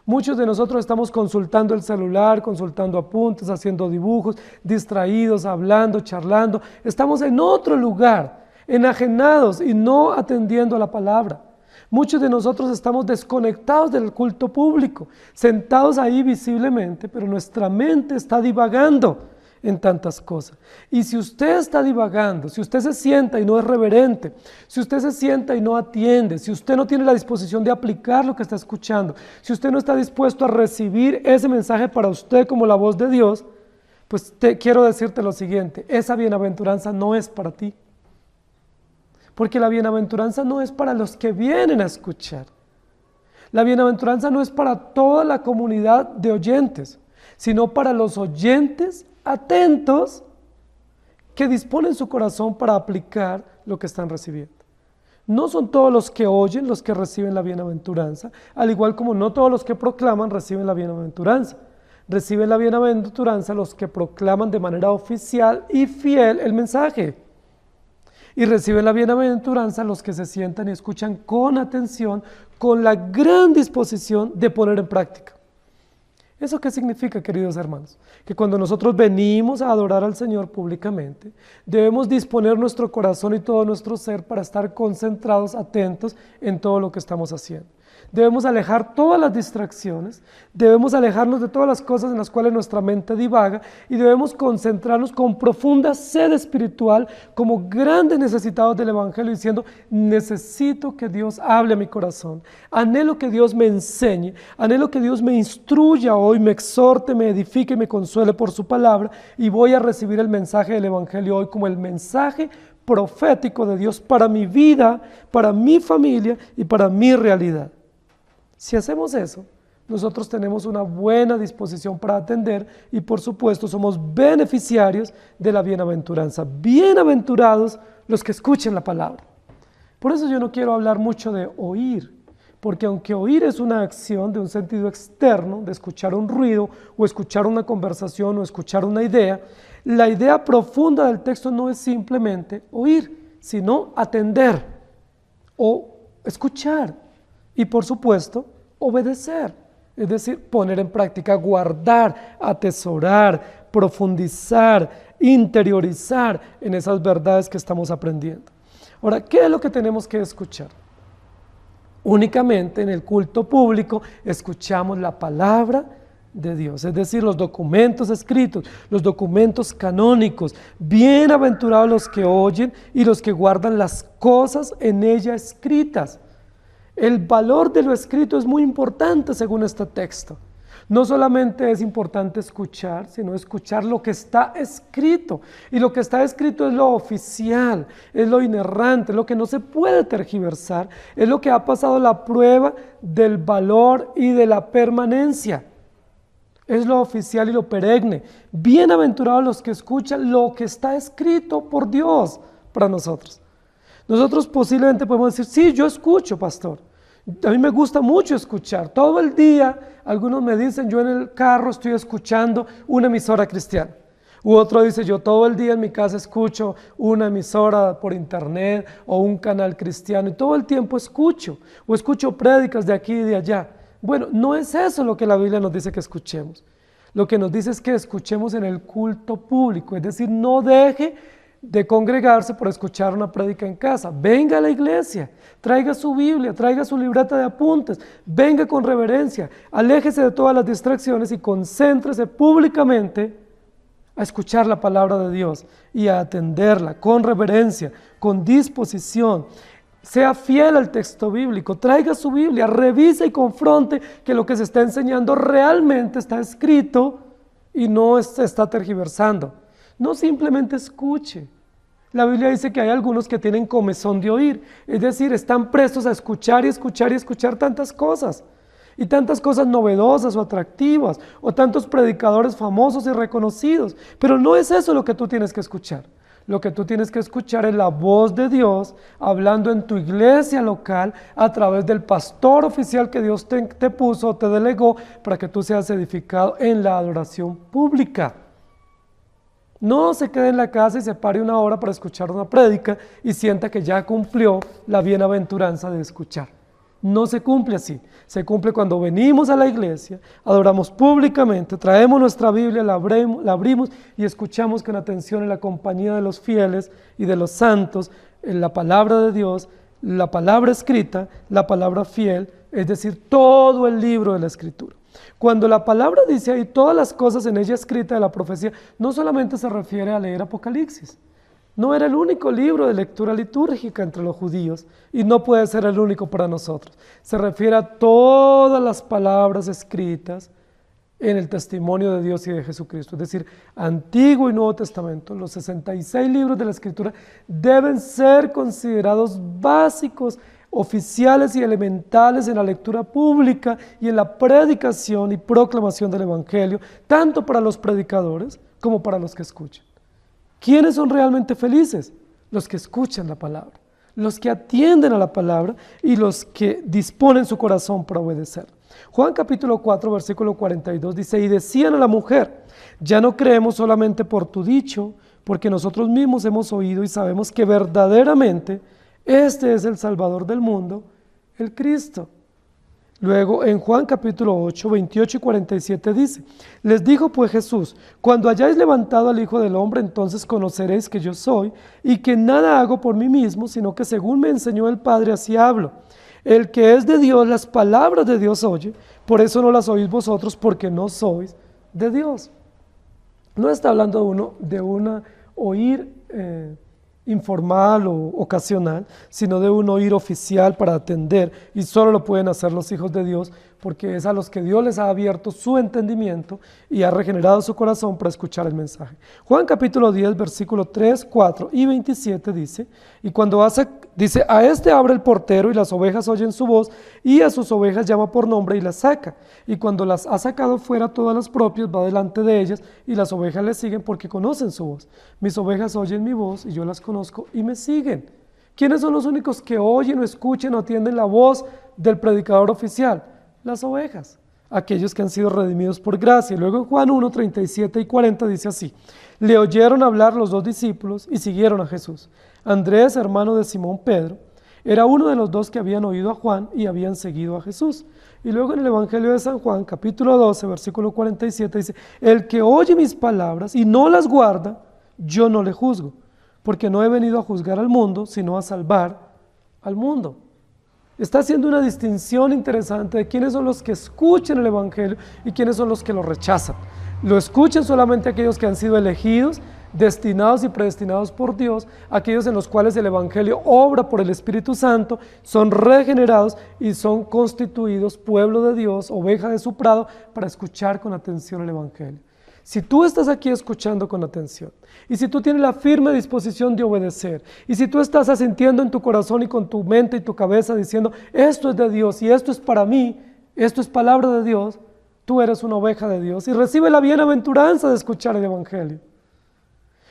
Muchos de nosotros estamos consultando el celular, consultando apuntes, haciendo dibujos, distraídos, hablando, charlando. Estamos en otro lugar, enajenados y no atendiendo a la palabra. Muchos de nosotros estamos desconectados del culto público, sentados ahí visiblemente, pero nuestra mente está divagando en tantas cosas. Y si usted está divagando, si usted se sienta y no es reverente, si usted se sienta y no atiende, si usted no tiene la disposición de aplicar lo que está escuchando, si usted no está dispuesto a recibir ese mensaje para usted como la voz de Dios, pues quiero decirte lo siguiente, esa bienaventuranza no es para ti. Porque la bienaventuranza no es para los que vienen a escuchar. La bienaventuranza no es para toda la comunidad de oyentes, sino para los oyentes atentos que disponen su corazón para aplicar lo que están recibiendo. No son todos los que oyen los que reciben la bienaventuranza, al igual como no todos los que proclaman reciben la bienaventuranza. Reciben la bienaventuranza los que proclaman de manera oficial y fiel el mensaje. Y reciben la bienaventuranza los que se sientan y escuchan con atención, con la gran disposición de poner en práctica. ¿Eso qué significa, queridos hermanos? Que cuando nosotros venimos a adorar al Señor públicamente, debemos disponer nuestro corazón y todo nuestro ser para estar concentrados, atentos en todo lo que estamos haciendo. Debemos alejar todas las distracciones, debemos alejarnos de todas las cosas en las cuales nuestra mente divaga y debemos concentrarnos con profunda sed espiritual como grandes necesitados del Evangelio diciendo, necesito que Dios hable a mi corazón, anhelo que Dios me enseñe, anhelo que Dios me instruya hoy, me exhorte, me edifique y me consuele por su palabra y voy a recibir el mensaje del Evangelio hoy como el mensaje profético de Dios para mi vida, para mi familia y para mi realidad. Si hacemos eso, nosotros tenemos una buena disposición para atender y por supuesto somos beneficiarios de la bienaventuranza. Bienaventurados los que escuchen la palabra. Por eso yo no quiero hablar mucho de oír, porque aunque oír es una acción de un sentido externo, de escuchar un ruido o escuchar una conversación o escuchar una idea, la idea profunda del texto no es simplemente oír, sino atender o escuchar. Y por supuesto, obedecer, es decir, poner en práctica, guardar, atesorar, profundizar, interiorizar en esas verdades que estamos aprendiendo. Ahora, ¿qué es lo que tenemos que escuchar? Únicamente en el culto público escuchamos la palabra de Dios, es decir, los documentos escritos, los documentos canónicos. Bienaventurados los que oyen y los que guardan las cosas en ella escritas. El valor de lo escrito es muy importante según este texto. No solamente es importante escuchar, sino escuchar lo que está escrito. Y lo que está escrito es lo oficial, es lo inerrante, es lo que no se puede tergiversar, es lo que ha pasado la prueba del valor y de la permanencia. Es lo oficial y lo perenne. Bienaventurados los que escuchan lo que está escrito por Dios para nosotros. Nosotros posiblemente podemos decir, sí, yo escucho, pastor. A mí me gusta mucho escuchar. Todo el día, algunos me dicen, yo en el carro estoy escuchando una emisora cristiana. U otro dice, yo todo el día en mi casa escucho una emisora por internet o un canal cristiano. Y todo el tiempo escucho. O escucho prédicas de aquí y de allá. Bueno, no es eso lo que la Biblia nos dice que escuchemos. Lo que nos dice es que escuchemos en el culto público. Es decir, no deje de congregarse por escuchar una prédica en casa. Venga a la iglesia, traiga su Biblia, traiga su libreta de apuntes, venga con reverencia, aléjese de todas las distracciones y concéntrese públicamente a escuchar la palabra de Dios y a atenderla con reverencia, con disposición. Sea fiel al texto bíblico, traiga su Biblia, revise y confronte que lo que se está enseñando realmente está escrito y no se está tergiversando. No simplemente escuche. La Biblia dice que hay algunos que tienen comezón de oír, es decir, están prestos a escuchar y escuchar y escuchar tantas cosas. Y tantas cosas novedosas o atractivas, o tantos predicadores famosos y reconocidos. Pero no es eso lo que tú tienes que escuchar. Lo que tú tienes que escuchar es la voz de Dios hablando en tu iglesia local a través del pastor oficial que Dios te puso o te delegó para que tú seas edificado en la adoración pública. No se quede en la casa y se pare una hora para escuchar una prédica y sienta que ya cumplió la bienaventuranza de escuchar. No se cumple así. Se cumple cuando venimos a la iglesia, adoramos públicamente, traemos nuestra Biblia, la abrimos y escuchamos con atención en la compañía de los fieles y de los santos, en la palabra de Dios, la palabra escrita, la palabra fiel, es decir, todo el libro de la Escritura. Cuando la palabra dice ahí todas las cosas en ella escrita de la profecía, no solamente se refiere a leer Apocalipsis. No era el único libro de lectura litúrgica entre los judíos y no puede ser el único para nosotros. Se refiere a todas las palabras escritas en el testimonio de Dios y de Jesucristo. Es decir, Antiguo y Nuevo Testamento, los 66 libros de la Escritura deben ser considerados básicos, oficiales y elementales en la lectura pública y en la predicación y proclamación del Evangelio, tanto para los predicadores como para los que escuchan. ¿Quiénes son realmente felices? Los que escuchan la palabra, los que atienden a la palabra y los que disponen su corazón para obedecer. Juan capítulo 4, versículo 42 dice, y decían a la mujer, ya no creemos solamente por tu dicho, porque nosotros mismos hemos oído y sabemos que verdaderamente este es el Salvador del mundo, el Cristo. Luego en Juan capítulo 8, 28 y 47 dice, les dijo pues Jesús, cuando hayáis levantado al Hijo del Hombre, entonces conoceréis que yo soy y que nada hago por mí mismo, sino que según me enseñó el Padre, así hablo. El que es de Dios, las palabras de Dios oye, por eso no las oís vosotros, porque no sois de Dios. No está hablando de una oír informal o ocasional, sino de un oír oficial para atender, y solo lo pueden hacer los hijos de Dios, porque es a los que Dios les ha abierto su entendimiento y ha regenerado su corazón para escuchar el mensaje. Juan capítulo 10, versículo 3, 4 y 27 dice, y cuando dice, a este abre el portero y las ovejas oyen su voz, y a sus ovejas llama por nombre y las saca, y cuando las ha sacado fuera todas las propias, va delante de ellas, y las ovejas le siguen porque conocen su voz. Mis ovejas oyen mi voz, y yo las conozco y me siguen. ¿Quiénes son los únicos que oyen o escuchan o atienden la voz del predicador oficial? Las ovejas, aquellos que han sido redimidos por gracia. Y luego en Juan 1, 37 y 40 dice así, le oyeron hablar los dos discípulos y siguieron a Jesús. Andrés, hermano de Simón Pedro, era uno de los dos que habían oído a Juan y habían seguido a Jesús. Y luego en el Evangelio de San Juan, capítulo 12, versículo 47 dice, el que oye mis palabras y no las guarda, yo no le juzgo, porque no he venido a juzgar al mundo, sino a salvar al mundo. Está haciendo una distinción interesante de quiénes son los que escuchan el Evangelio y quiénes son los que lo rechazan. Lo escuchan solamente aquellos que han sido elegidos, destinados y predestinados por Dios, aquellos en los cuales el Evangelio obra por el Espíritu Santo, son regenerados y son constituidos pueblo de Dios, oveja de su prado, para escuchar con atención el Evangelio. Si tú estás aquí escuchando con atención, y si tú tienes la firme disposición de obedecer, y si tú estás asintiendo en tu corazón y con tu mente y tu cabeza diciendo, esto es de Dios y esto es para mí, esto es palabra de Dios, tú eres una oveja de Dios y recibe la bienaventuranza de escuchar el Evangelio.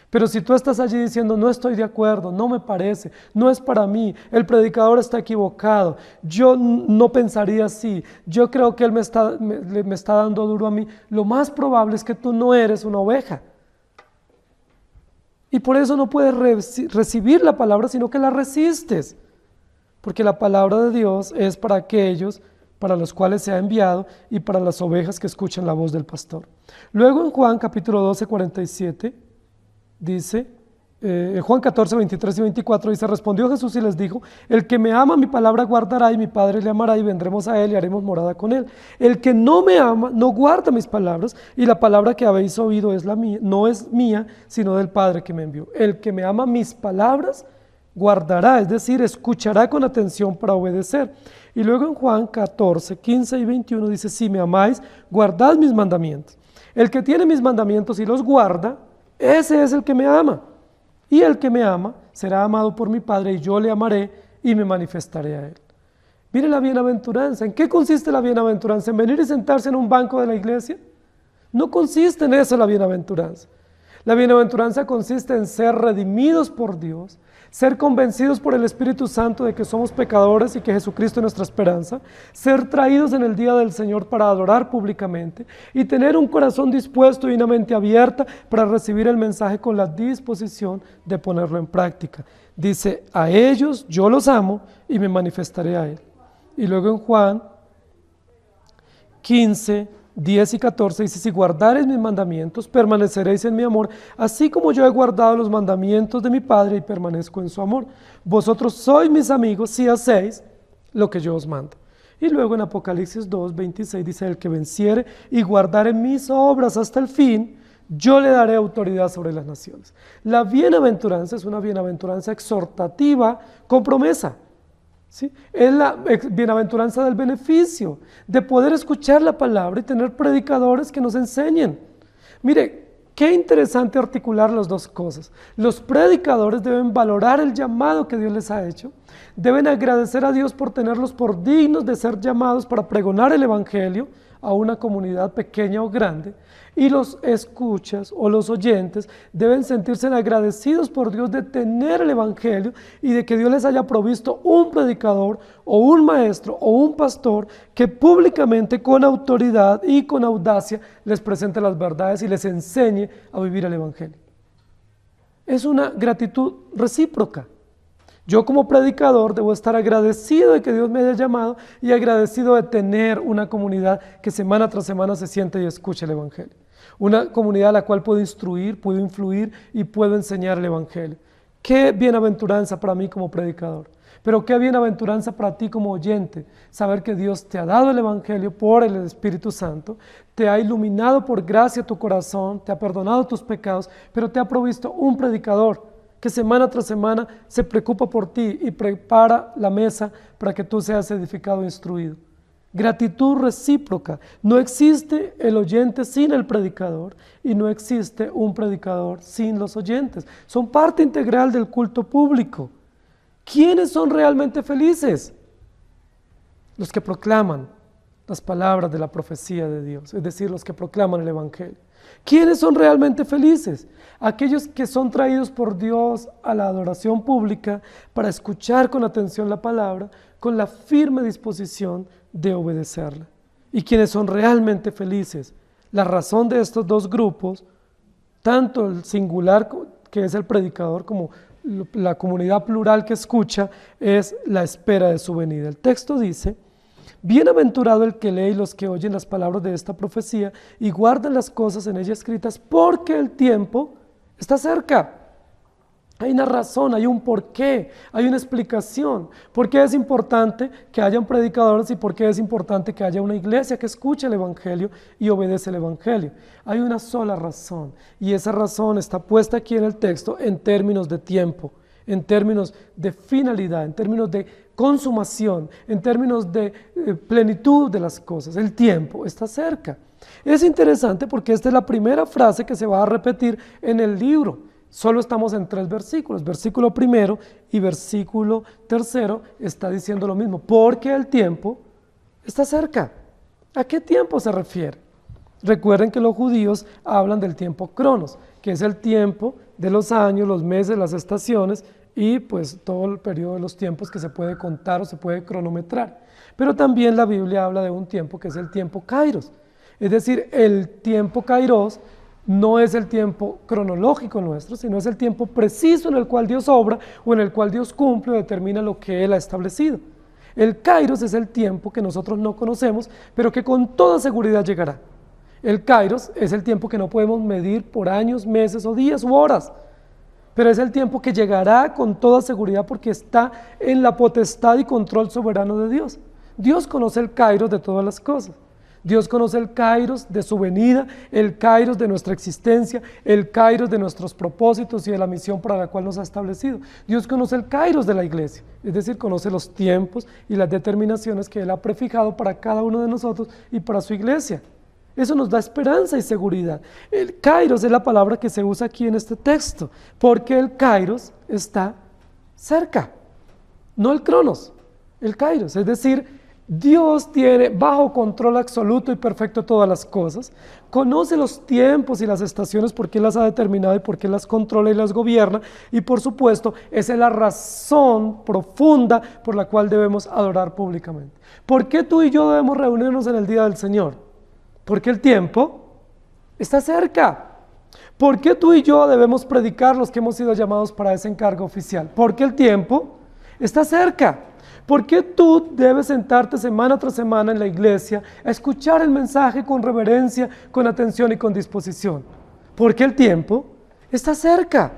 Pero si tú estás allí diciendo, no estoy de acuerdo, no me parece, no es para mí, el predicador está equivocado, yo no pensaría así, yo creo que él me está dando duro a mí, lo más probable es que tú no eres una oveja. Y por eso no puedes recibir la palabra, sino que la resistes. Porque la palabra de Dios es para aquellos para los cuales se ha enviado y para las ovejas que escuchan la voz del pastor. Luego en Juan capítulo 12, 47, dice, en Juan 14, 23 y 24, dice, respondió Jesús y les dijo, el que me ama mi palabra guardará y mi Padre le amará y vendremos a él y haremos morada con él. El que no me ama no guarda mis palabras y la palabra que habéis oído es la mía, no es mía, sino del Padre que me envió. El que me ama mis palabras guardará, es decir, escuchará con atención para obedecer. Y luego en Juan 14, 15 y 21 dice, si me amáis, guardad mis mandamientos. El que tiene mis mandamientos y los guarda, Ese es el que me ama. Y el que me ama será amado por mi Padre, y yo le amaré y me manifestaré a él. Mire la bienaventuranza. ¿En qué consiste la bienaventuranza? ¿En venir y sentarse en un banco de la iglesia? No consiste en eso la bienaventuranza. La bienaventuranza consiste en ser redimidos por Dios, ser convencidos por el Espíritu Santo de que somos pecadores y que Jesucristo es nuestra esperanza, ser traídos en el día del Señor para adorar públicamente y tener un corazón dispuesto y una mente abierta para recibir el mensaje con la disposición de ponerlo en práctica. Dice, a ellos yo los amo y me manifestaré a él. Y luego en Juan 15, 10 y 14 dice, si guardareis mis mandamientos, permaneceréis en mi amor, así como yo he guardado los mandamientos de mi Padre y permanezco en su amor. Vosotros sois mis amigos si hacéis lo que yo os mando. Y luego en Apocalipsis 2, 26 dice, el que venciere y guardare mis obras hasta el fin, yo le daré autoridad sobre las naciones. La bienaventuranza es una bienaventuranza exhortativa con promesa. ¿Sí? Es la bienaventuranza del beneficio, de poder escuchar la palabra y tener predicadores que nos enseñen. Mire, qué interesante articular las dos cosas. Los predicadores deben valorar el llamado que Dios les ha hecho, deben agradecer a Dios por tenerlos por dignos de ser llamados para pregonar el evangelio a una comunidad pequeña o grande, y los escuchas o los oyentes deben sentirse agradecidos por Dios de tener el evangelio y de que Dios les haya provisto un predicador o un maestro o un pastor que públicamente con autoridad y con audacia les presente las verdades y les enseñe a vivir el evangelio. Es una gratitud recíproca. Yo como predicador debo estar agradecido de que Dios me haya llamado y agradecido de tener una comunidad que semana tras semana se siente y escucha el evangelio. Una comunidad a la cual puedo instruir, puedo influir y puedo enseñar el evangelio. Qué bienaventuranza para mí como predicador, pero qué bienaventuranza para ti como oyente, saber que Dios te ha dado el evangelio por el Espíritu Santo, te ha iluminado por gracia tu corazón, te ha perdonado tus pecados, pero te ha provisto un predicador que semana tras semana se preocupa por ti y prepara la mesa para que tú seas edificado e instruido. Gratitud recíproca. No existe el oyente sin el predicador y no existe un predicador sin los oyentes. Son parte integral del culto público. ¿Quiénes son realmente felices? Los que proclaman las palabras de la profecía de Dios, es decir, los que proclaman el evangelio. ¿Quiénes son realmente felices? Aquellos que son traídos por Dios a la adoración pública para escuchar con atención la palabra, con la firme disposición de obedecerla. ¿Y quiénes son realmente felices? La razón de estos dos grupos, tanto el singular que es el predicador como la comunidad plural que escucha, es la espera de su venida. El texto dice, bienaventurado el que lee y los que oyen las palabras de esta profecía y guardan las cosas en ella escritas, porque el tiempo está cerca. Hay una razón, hay un porqué, hay una explicación. ¿Por qué es importante que hayan predicadores y por qué es importante que haya una iglesia que escuche el evangelio y obedece el evangelio? Hay una sola razón y esa razón está puesta aquí en el texto en términos de tiempo, en términos de finalidad, en términos de consumación, en términos de plenitud de las cosas. El tiempo está cerca. Es interesante porque esta es la primera frase que se va a repetir en el libro. Solo estamos en 3 versículos. Versículo primero y versículo tercero está diciendo lo mismo, porque el tiempo está cerca. ¿A qué tiempo se refiere? Recuerden que los judíos hablan del tiempo cronos, que es el tiempo de los años, los meses, las estaciones y pues todo el periodo de los tiempos que se puede contar o se puede cronometrar. Pero también la Biblia habla de un tiempo que es el tiempo kairos, es decir, el tiempo kairos no es el tiempo cronológico nuestro, sino es el tiempo preciso en el cual Dios obra o en el cual Dios cumple o determina lo que Él ha establecido. El kairos es el tiempo que nosotros no conocemos, pero que con toda seguridad llegará. El kairos es el tiempo que no podemos medir por años, meses o días u horas, pero es el tiempo que llegará con toda seguridad porque está en la potestad y control soberano de Dios. Dios conoce el kairos de todas las cosas. Dios conoce el kairos de su venida, el kairos de nuestra existencia, el kairos de nuestros propósitos y de la misión para la cual nos ha establecido. Dios conoce el kairos de la iglesia, es decir, conoce los tiempos y las determinaciones que Él ha prefijado para cada uno de nosotros y para su iglesia. Eso nos da esperanza y seguridad. El kairos es la palabra que se usa aquí en este texto, porque el kairos está cerca, no el cronos, el kairos. Es decir, Dios tiene bajo control absoluto y perfecto todas las cosas, conoce los tiempos y las estaciones porque Él las ha determinado y porque Él las controla y las gobierna, y por supuesto, esa es la razón profunda por la cual debemos adorar públicamente. ¿Por qué tú y yo debemos reunirnos en el día del Señor? Porque el tiempo está cerca. ¿Por qué tú y yo debemos predicar los que hemos sido llamados para ese encargo oficial? Porque el tiempo está cerca. ¿Por qué tú debes sentarte semana tras semana en la iglesia a escuchar el mensaje con reverencia, con atención y con disposición? Porque el tiempo está cerca.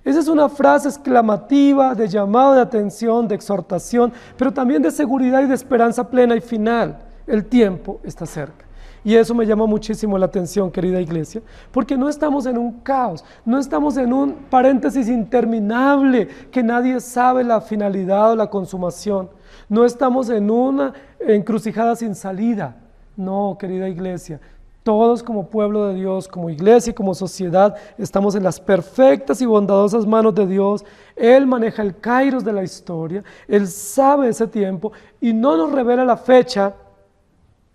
Esa es una frase exclamativa de llamado de atención, de exhortación, pero también de seguridad y de esperanza plena y final. El tiempo está cerca. Y eso me llama muchísimo la atención, querida iglesia, porque no estamos en un caos, no estamos en un paréntesis interminable que nadie sabe la finalidad o la consumación. No estamos en una encrucijada sin salida. No, querida iglesia, todos como pueblo de Dios, como iglesia y como sociedad, estamos en las perfectas y bondadosas manos de Dios. Él maneja el kairos de la historia, Él sabe ese tiempo y no nos revela la fecha,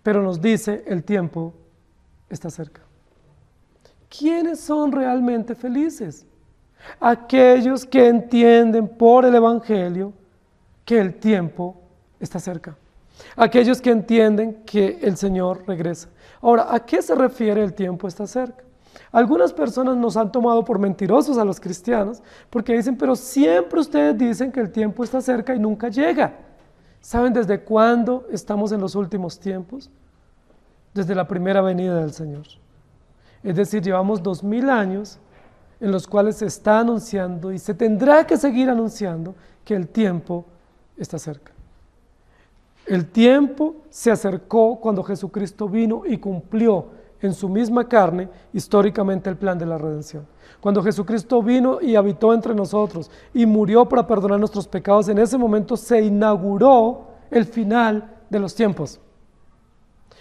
pero nos dice, el tiempo está cerca. ¿Quiénes son realmente felices? Aquellos que entienden por el Evangelio que el tiempo está cerca. Aquellos que entienden que el Señor regresa. Ahora, ¿a qué se refiere el tiempo está cerca? Algunas personas nos han tomado por mentirosos a los cristianos porque dicen, pero siempre ustedes dicen que el tiempo está cerca y nunca llega. ¿Saben desde cuándo estamos en los últimos tiempos? Desde la primera venida del Señor. Es decir, llevamos 2000 años en los cuales se está anunciando y se tendrá que seguir anunciando que el tiempo está cerca. El tiempo se acercó cuando Jesucristo vino y cumplió en su misma carne históricamente el plan de la redención. Cuando Jesucristo vino y habitó entre nosotros y murió para perdonar nuestros pecados, en ese momento se inauguró el final de los tiempos.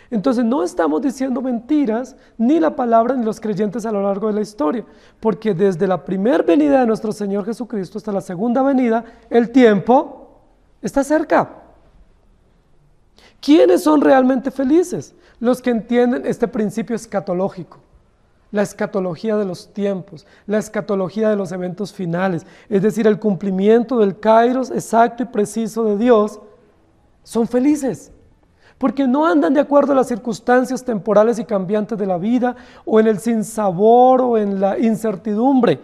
Entonces no estamos diciendo mentiras, ni la palabra ni los creyentes a lo largo de la historia, porque desde la primera venida de nuestro Señor Jesucristo hasta la segunda venida, el tiempo está cerca. ¿Quiénes son realmente felices? Los que entienden este principio escatológico, la escatología de los tiempos, la escatología de los eventos finales, es decir, el cumplimiento del kairos exacto y preciso de Dios, son felices. Porque no andan de acuerdo a las circunstancias temporales y cambiantes de la vida, o en el sinsabor o en la incertidumbre,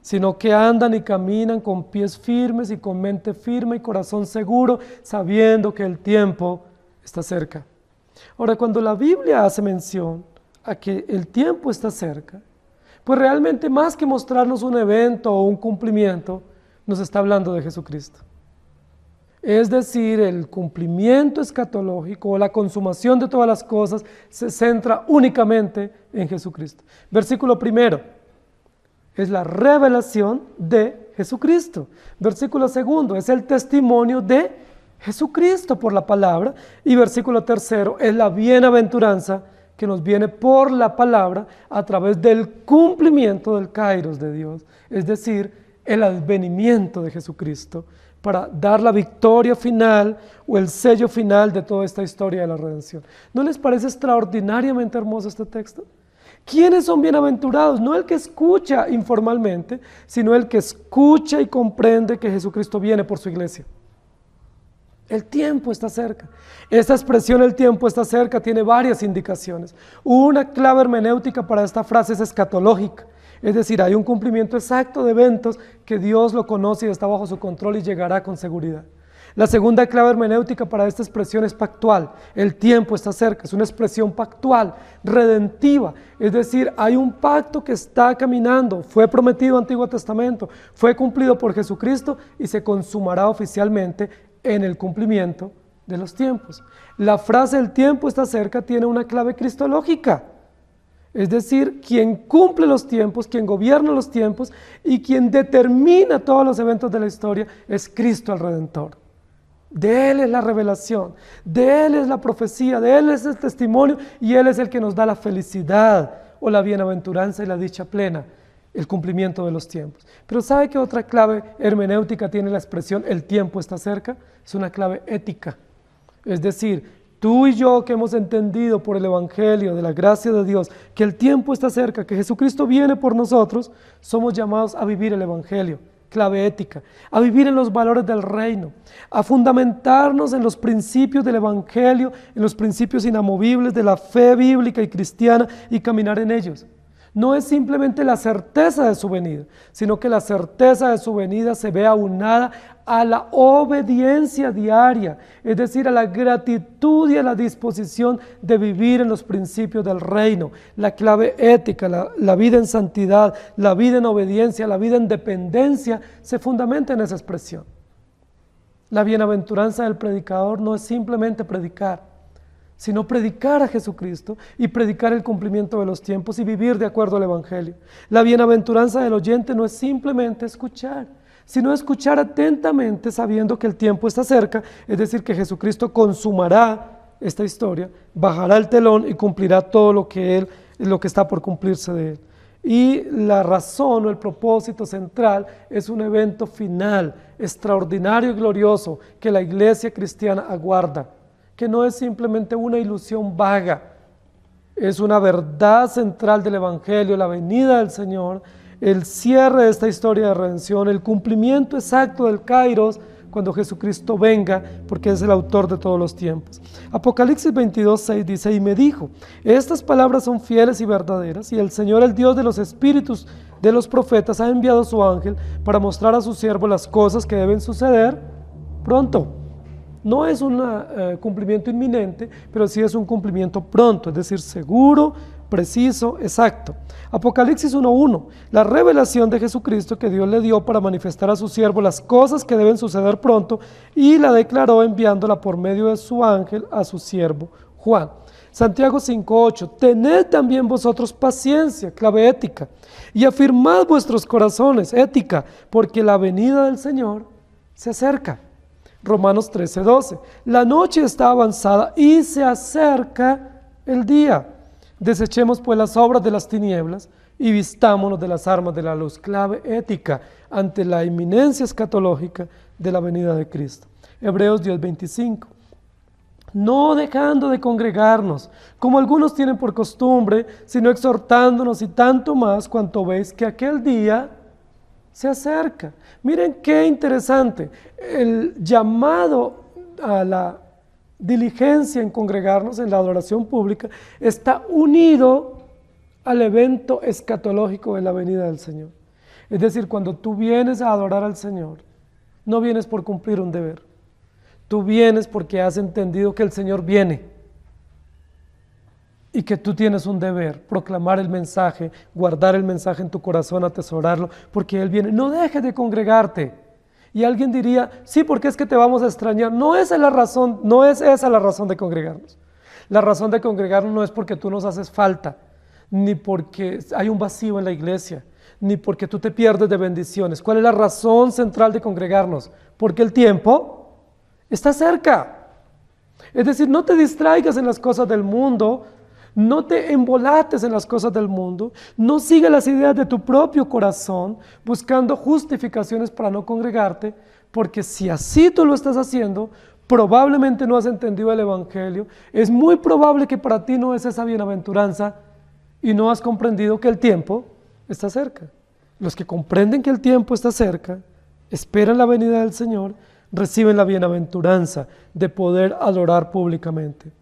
sino que andan y caminan con pies firmes y con mente firme y corazón seguro, sabiendo que el tiempo está cerca. Ahora, cuando la Biblia hace mención a que el tiempo está cerca, pues realmente más que mostrarnos un evento o un cumplimiento, nos está hablando de Jesucristo. Es decir, el cumplimiento escatológico o la consumación de todas las cosas se centra únicamente en Jesucristo. Versículo primero es la revelación de Jesucristo. Versículo segundo es el testimonio de Jesucristo por la palabra. Y versículo tercero es la bienaventuranza que nos viene por la palabra a través del cumplimiento del kairos de Dios, es decir, el advenimiento de Jesucristo, para dar la victoria final o el sello final de toda esta historia de la redención. ¿No les parece extraordinariamente hermoso este texto? ¿Quiénes son bienaventurados? No el que escucha informalmente, sino el que escucha y comprende que Jesucristo viene por su iglesia. El tiempo está cerca. Esta expresión, el tiempo está cerca, tiene varias indicaciones. Una clave hermenéutica para esta frase es escatológica. Es decir, hay un cumplimiento exacto de eventos que Dios lo conoce y está bajo su control y llegará con seguridad. La segunda clave hermenéutica para esta expresión es pactual. El tiempo está cerca, es una expresión pactual, redentiva. Es decir, hay un pacto que está caminando, fue prometido en el Antiguo Testamento, fue cumplido por Jesucristo y se consumará oficialmente en el cumplimiento de los tiempos. La frase "el tiempo está cerca" tiene una clave cristológica. Es decir, quien cumple los tiempos, quien gobierna los tiempos y quien determina todos los eventos de la historia es Cristo el Redentor. De Él es la revelación, de Él es la profecía, de Él es el testimonio y Él es el que nos da la felicidad o la bienaventuranza y la dicha plena, el cumplimiento de los tiempos. Pero ¿sabe qué otra clave hermenéutica tiene la expresión el tiempo está cerca? Es una clave ética. Es decir, tú y yo que hemos entendido por el Evangelio de la gracia de Dios que el tiempo está cerca, que Jesucristo viene por nosotros, somos llamados a vivir el Evangelio. Clave ética, a vivir en los valores del reino, a fundamentarnos en los principios del Evangelio, en los principios inamovibles de la fe bíblica y cristiana y caminar en ellos. No es simplemente la certeza de su venida, sino que la certeza de su venida se ve aunada a la obediencia diaria, es decir, a la gratitud y a la disposición de vivir en los principios del reino. La clave ética, la vida en santidad, la vida en obediencia, la vida en dependencia, se fundamenta en esa expresión. La bienaventuranza del predicador no es simplemente predicar, sino predicar a Jesucristo y predicar el cumplimiento de los tiempos y vivir de acuerdo al Evangelio. La bienaventuranza del oyente no es simplemente escuchar, sino escuchar atentamente sabiendo que el tiempo está cerca, es decir, que Jesucristo consumará esta historia, bajará el telón y cumplirá todo lo que está por cumplirse de Él. Y la razón o el propósito central es un evento final, extraordinario y glorioso que la iglesia cristiana aguarda, que no es simplemente una ilusión vaga, es una verdad central del Evangelio, la venida del Señor, el cierre de esta historia de redención, el cumplimiento exacto del Kairos cuando Jesucristo venga, porque es el autor de todos los tiempos. Apocalipsis 22:6 dice, y me dijo, estas palabras son fieles y verdaderas, y el Señor, el Dios de los espíritus de los profetas, ha enviado a su ángel para mostrar a su siervo las cosas que deben suceder pronto. No es un cumplimiento inminente, pero sí es un cumplimiento pronto, es decir, seguro, preciso, exacto. Apocalipsis 1:1, la revelación de Jesucristo que Dios le dio para manifestar a su siervo las cosas que deben suceder pronto y la declaró enviándola por medio de su ángel a su siervo Juan. Santiago 5:8, tened también vosotros paciencia, clave ética, y afirmad vuestros corazones, ética, porque la venida del Señor se acerca. Romanos 13:12, la noche está avanzada y se acerca el día. Desechemos pues las obras de las tinieblas y vistámonos de las armas de la luz. Clave ética ante la inminencia escatológica de la venida de Cristo. Hebreos 10:25, no dejando de congregarnos, como algunos tienen por costumbre, sino exhortándonos y tanto más cuanto veis que aquel día se acerca. Miren qué interesante, el llamado a la diligencia en congregarnos en la adoración pública está unido al evento escatológico de la venida del Señor. Es decir, cuando tú vienes a adorar al Señor, no vienes por cumplir un deber, tú vienes porque has entendido que el Señor viene y que tú tienes un deber, proclamar el mensaje, guardar el mensaje en tu corazón, atesorarlo, porque Él viene. No dejes de congregarte. Y alguien diría, sí, porque es que te vamos a extrañar. No es esa la razón de congregarnos. La razón de congregarnos no es porque tú nos haces falta, ni porque hay un vacío en la iglesia, ni porque tú te pierdes de bendiciones. ¿Cuál es la razón central de congregarnos? Porque el tiempo está cerca. Es decir, no te distraigas en las cosas del mundo, no te embolates en las cosas del mundo, no sigas las ideas de tu propio corazón buscando justificaciones para no congregarte, porque si así tú lo estás haciendo, probablemente no has entendido el Evangelio, es muy probable que para ti no es esa bienaventuranza y no has comprendido que el tiempo está cerca. Los que comprenden que el tiempo está cerca, esperan la venida del Señor, reciben la bienaventuranza de poder adorar públicamente.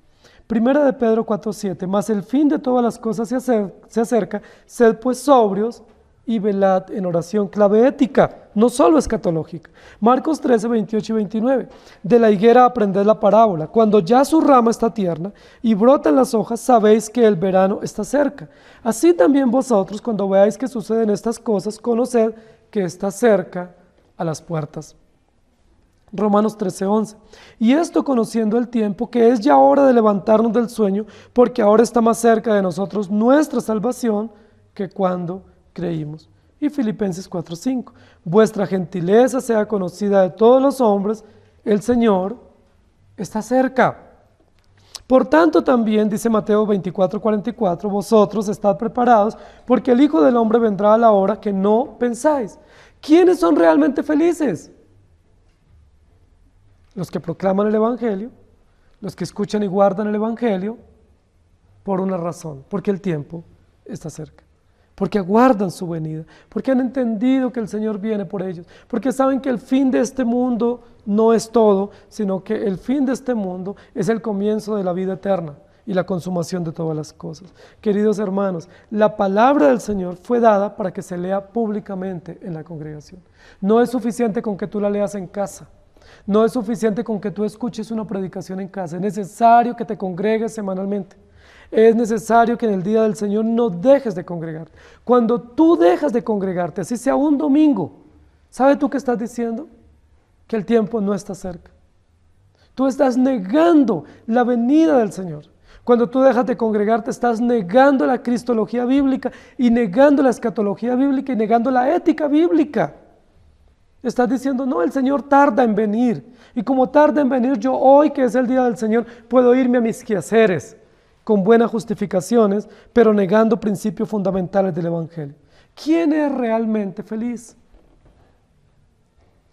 Primera de Pedro 4:7, mas el fin de todas las cosas se acerca, sed pues sobrios y velad en oración. Clave ética, no solo escatológica. Marcos 13:28 y 29, de la higuera aprended la parábola, cuando ya su rama está tierna y brotan las hojas, sabéis que el verano está cerca. Así también vosotros, cuando veáis que suceden estas cosas, conoced que está cerca a las puertas. Romanos 13:11, y esto conociendo el tiempo, que es ya hora de levantarnos del sueño, porque ahora está más cerca de nosotros nuestra salvación que cuando creímos. Y Filipenses 4:5, vuestra gentileza sea conocida de todos los hombres, el Señor está cerca. Por tanto también, dice Mateo 24:44, vosotros estad preparados, porque el Hijo del Hombre vendrá a la hora que no pensáis. ¿Quiénes son realmente felices? Los que proclaman el Evangelio, los que escuchan y guardan el Evangelio, por una razón, porque el tiempo está cerca, porque aguardan su venida, porque han entendido que el Señor viene por ellos, porque saben que el fin de este mundo no es todo, sino que el fin de este mundo es el comienzo de la vida eterna y la consumación de todas las cosas. Queridos hermanos, la palabra del Señor fue dada para que se lea públicamente en la congregación. No es suficiente con que tú la leas en casa. No es suficiente con que tú escuches una predicación en casa. Es necesario que te congregues semanalmente. Es necesario que en el día del Señor no dejes de congregarte. Cuando tú dejas de congregarte, así sea un domingo, ¿sabes tú qué estás diciendo? Que el tiempo no está cerca. Tú estás negando la venida del Señor. Cuando tú dejas de congregarte, estás negando la cristología bíblica y negando la escatología bíblica y negando la ética bíblica. Estás diciendo, no, el Señor tarda en venir. Y como tarda en venir, yo hoy, que es el día del Señor, puedo irme a mis quehaceres con buenas justificaciones, pero negando principios fundamentales del Evangelio. ¿Quién es realmente feliz?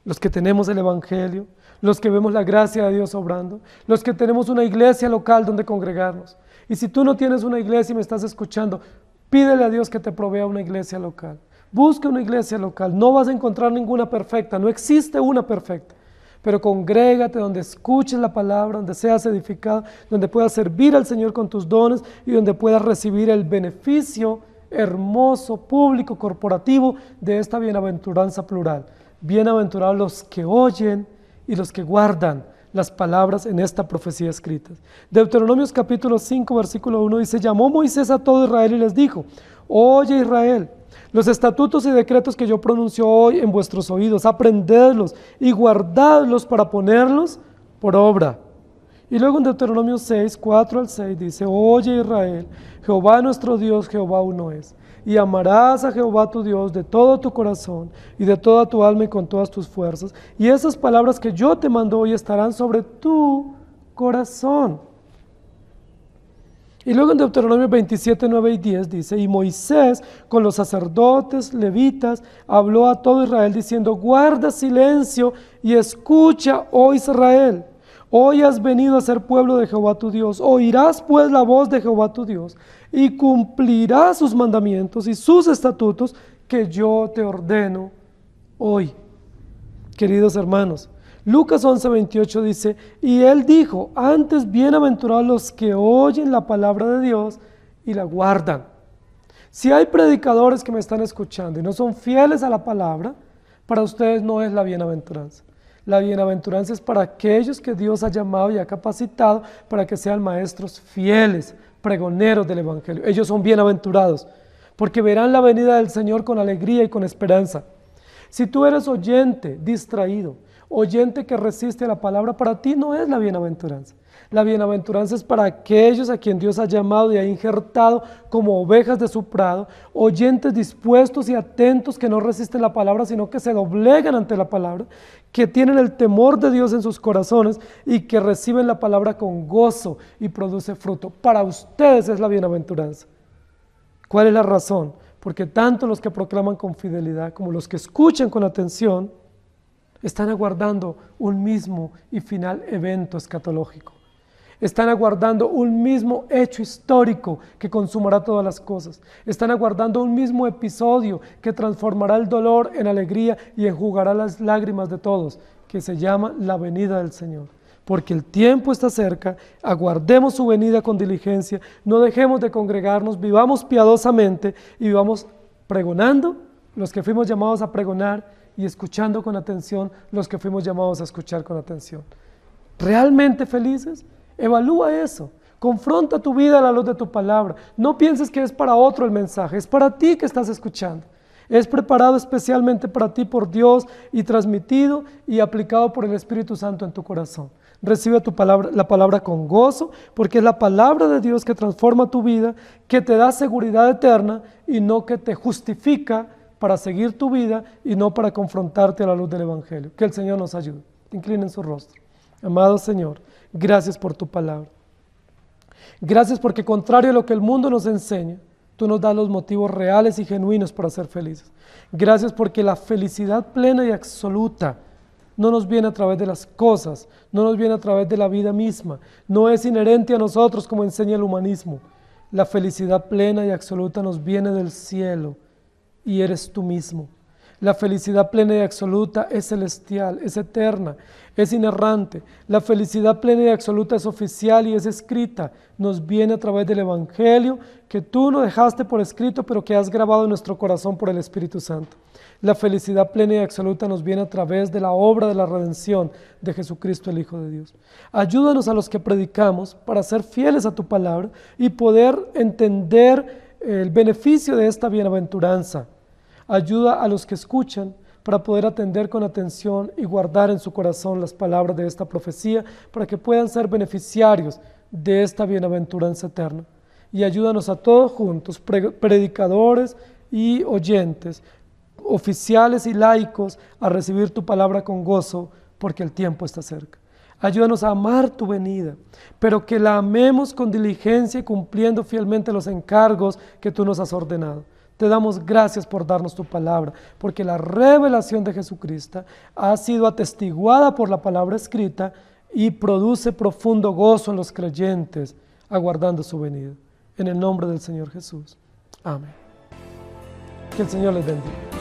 Los que tenemos el Evangelio, los que vemos la gracia de Dios obrando, los que tenemos una iglesia local donde congregarnos. Y si tú no tienes una iglesia y me estás escuchando, pídele a Dios que te provea una iglesia local. Busca una iglesia local, no vas a encontrar ninguna perfecta, no existe una perfecta. Pero congrégate donde escuches la palabra, donde seas edificado, donde puedas servir al Señor con tus dones y donde puedas recibir el beneficio hermoso, público, corporativo de esta bienaventuranza plural. Bienaventurados los que oyen y los que guardan las palabras en esta profecía escritas. Deuteronomios capítulo 5, versículo 1 dice, llamó Moisés a todo Israel y les dijo, oye Israel, los estatutos y decretos que yo pronuncio hoy en vuestros oídos, aprendedlos y guardadlos para ponerlos por obra. Y luego en Deuteronomio 6, 4 al 6 dice, oye Israel, Jehová nuestro Dios, Jehová uno es. Y amarás a Jehová tu Dios de todo tu corazón y de toda tu alma y con todas tus fuerzas. Y esas palabras que yo te mando hoy estarán sobre tu corazón. Y luego en Deuteronomio 27, 9 y 10 dice, y Moisés con los sacerdotes, levitas, habló a todo Israel diciendo, guarda silencio y escucha, oh Israel. Hoy has venido a ser pueblo de Jehová tu Dios. Oirás pues la voz de Jehová tu Dios y cumplirás sus mandamientos y sus estatutos que yo te ordeno hoy. Queridos hermanos, Lucas 11:28 dice, y él dijo, antes bienaventurados los que oyen la palabra de Dios y la guardan. Si hay predicadores que me están escuchando y no son fieles a la palabra, para ustedes no es la bienaventuranza. La bienaventuranza es para aquellos que Dios ha llamado y ha capacitado para que sean maestros fieles, pregoneros del Evangelio. Ellos son bienaventurados, porque verán la venida del Señor con alegría y con esperanza. Si tú eres oyente, distraído, oyente que resiste a la palabra, para ti no es la bienaventuranza. La bienaventuranza es para aquellos a quien Dios ha llamado y ha injertado como ovejas de su prado, oyentes dispuestos y atentos que no resisten la palabra, sino que se doblegan ante la palabra, que tienen el temor de Dios en sus corazones y que reciben la palabra con gozo y produce fruto. Para ustedes es la bienaventuranza. ¿Cuál es la razón? Porque tanto los que proclaman con fidelidad como los que escuchan con atención están aguardando un mismo y final evento escatológico. Están aguardando un mismo hecho histórico que consumará todas las cosas. Están aguardando un mismo episodio que transformará el dolor en alegría y enjugará las lágrimas de todos, que se llama la venida del Señor. Porque el tiempo está cerca, aguardemos su venida con diligencia, no dejemos de congregarnos, vivamos piadosamente y vivamos pregonando los que fuimos llamados a pregonar y escuchando con atención los que fuimos llamados a escuchar con atención. ¿Realmente felices? Evalúa eso, confronta tu vida a la luz de tu palabra. No pienses que es para otro el mensaje, es para ti que estás escuchando. Es preparado especialmente para ti por Dios y transmitido y aplicado por el Espíritu Santo en tu corazón. Recibe la palabra con gozo, porque es la palabra de Dios que transforma tu vida, que te da seguridad eterna y no que te justifica para seguir tu vida y no para confrontarte a la luz del Evangelio. Que el Señor nos ayude. Inclinen su rostro. Amado Señor, gracias por tu palabra. Gracias porque contrario a lo que el mundo nos enseña, tú nos das los motivos reales y genuinos para ser felices. Gracias porque la felicidad plena y absoluta no nos viene a través de las cosas, no nos viene a través de la vida misma, no es inherente a nosotros como enseña el humanismo. La felicidad plena y absoluta nos viene del cielo y eres tú mismo. La felicidad plena y absoluta es celestial, es eterna, es inerrante. La felicidad plena y absoluta es oficial y es escrita. Nos viene a través del Evangelio que tú no dejaste por escrito, pero que has grabado en nuestro corazón por el Espíritu Santo. La felicidad plena y absoluta nos viene a través de la obra de la redención de Jesucristo, el Hijo de Dios. Ayúdanos a los que predicamos para ser fieles a tu palabra y poder entender el beneficio de esta bienaventuranza. Ayuda a los que escuchan para poder atender con atención y guardar en su corazón las palabras de esta profecía para que puedan ser beneficiarios de esta bienaventuranza eterna. Y ayúdanos a todos juntos, predicadores y oyentes, oficiales y laicos, a recibir tu palabra con gozo porque el tiempo está cerca. Ayúdanos a amar tu venida, pero que la amemos con diligencia y cumpliendo fielmente los encargos que tú nos has ordenado. Te damos gracias por darnos tu palabra, porque la revelación de Jesucristo ha sido atestiguada por la palabra escrita y produce profundo gozo en los creyentes, aguardando su venida. En el nombre del Señor Jesús. Amén. Que el Señor les bendiga.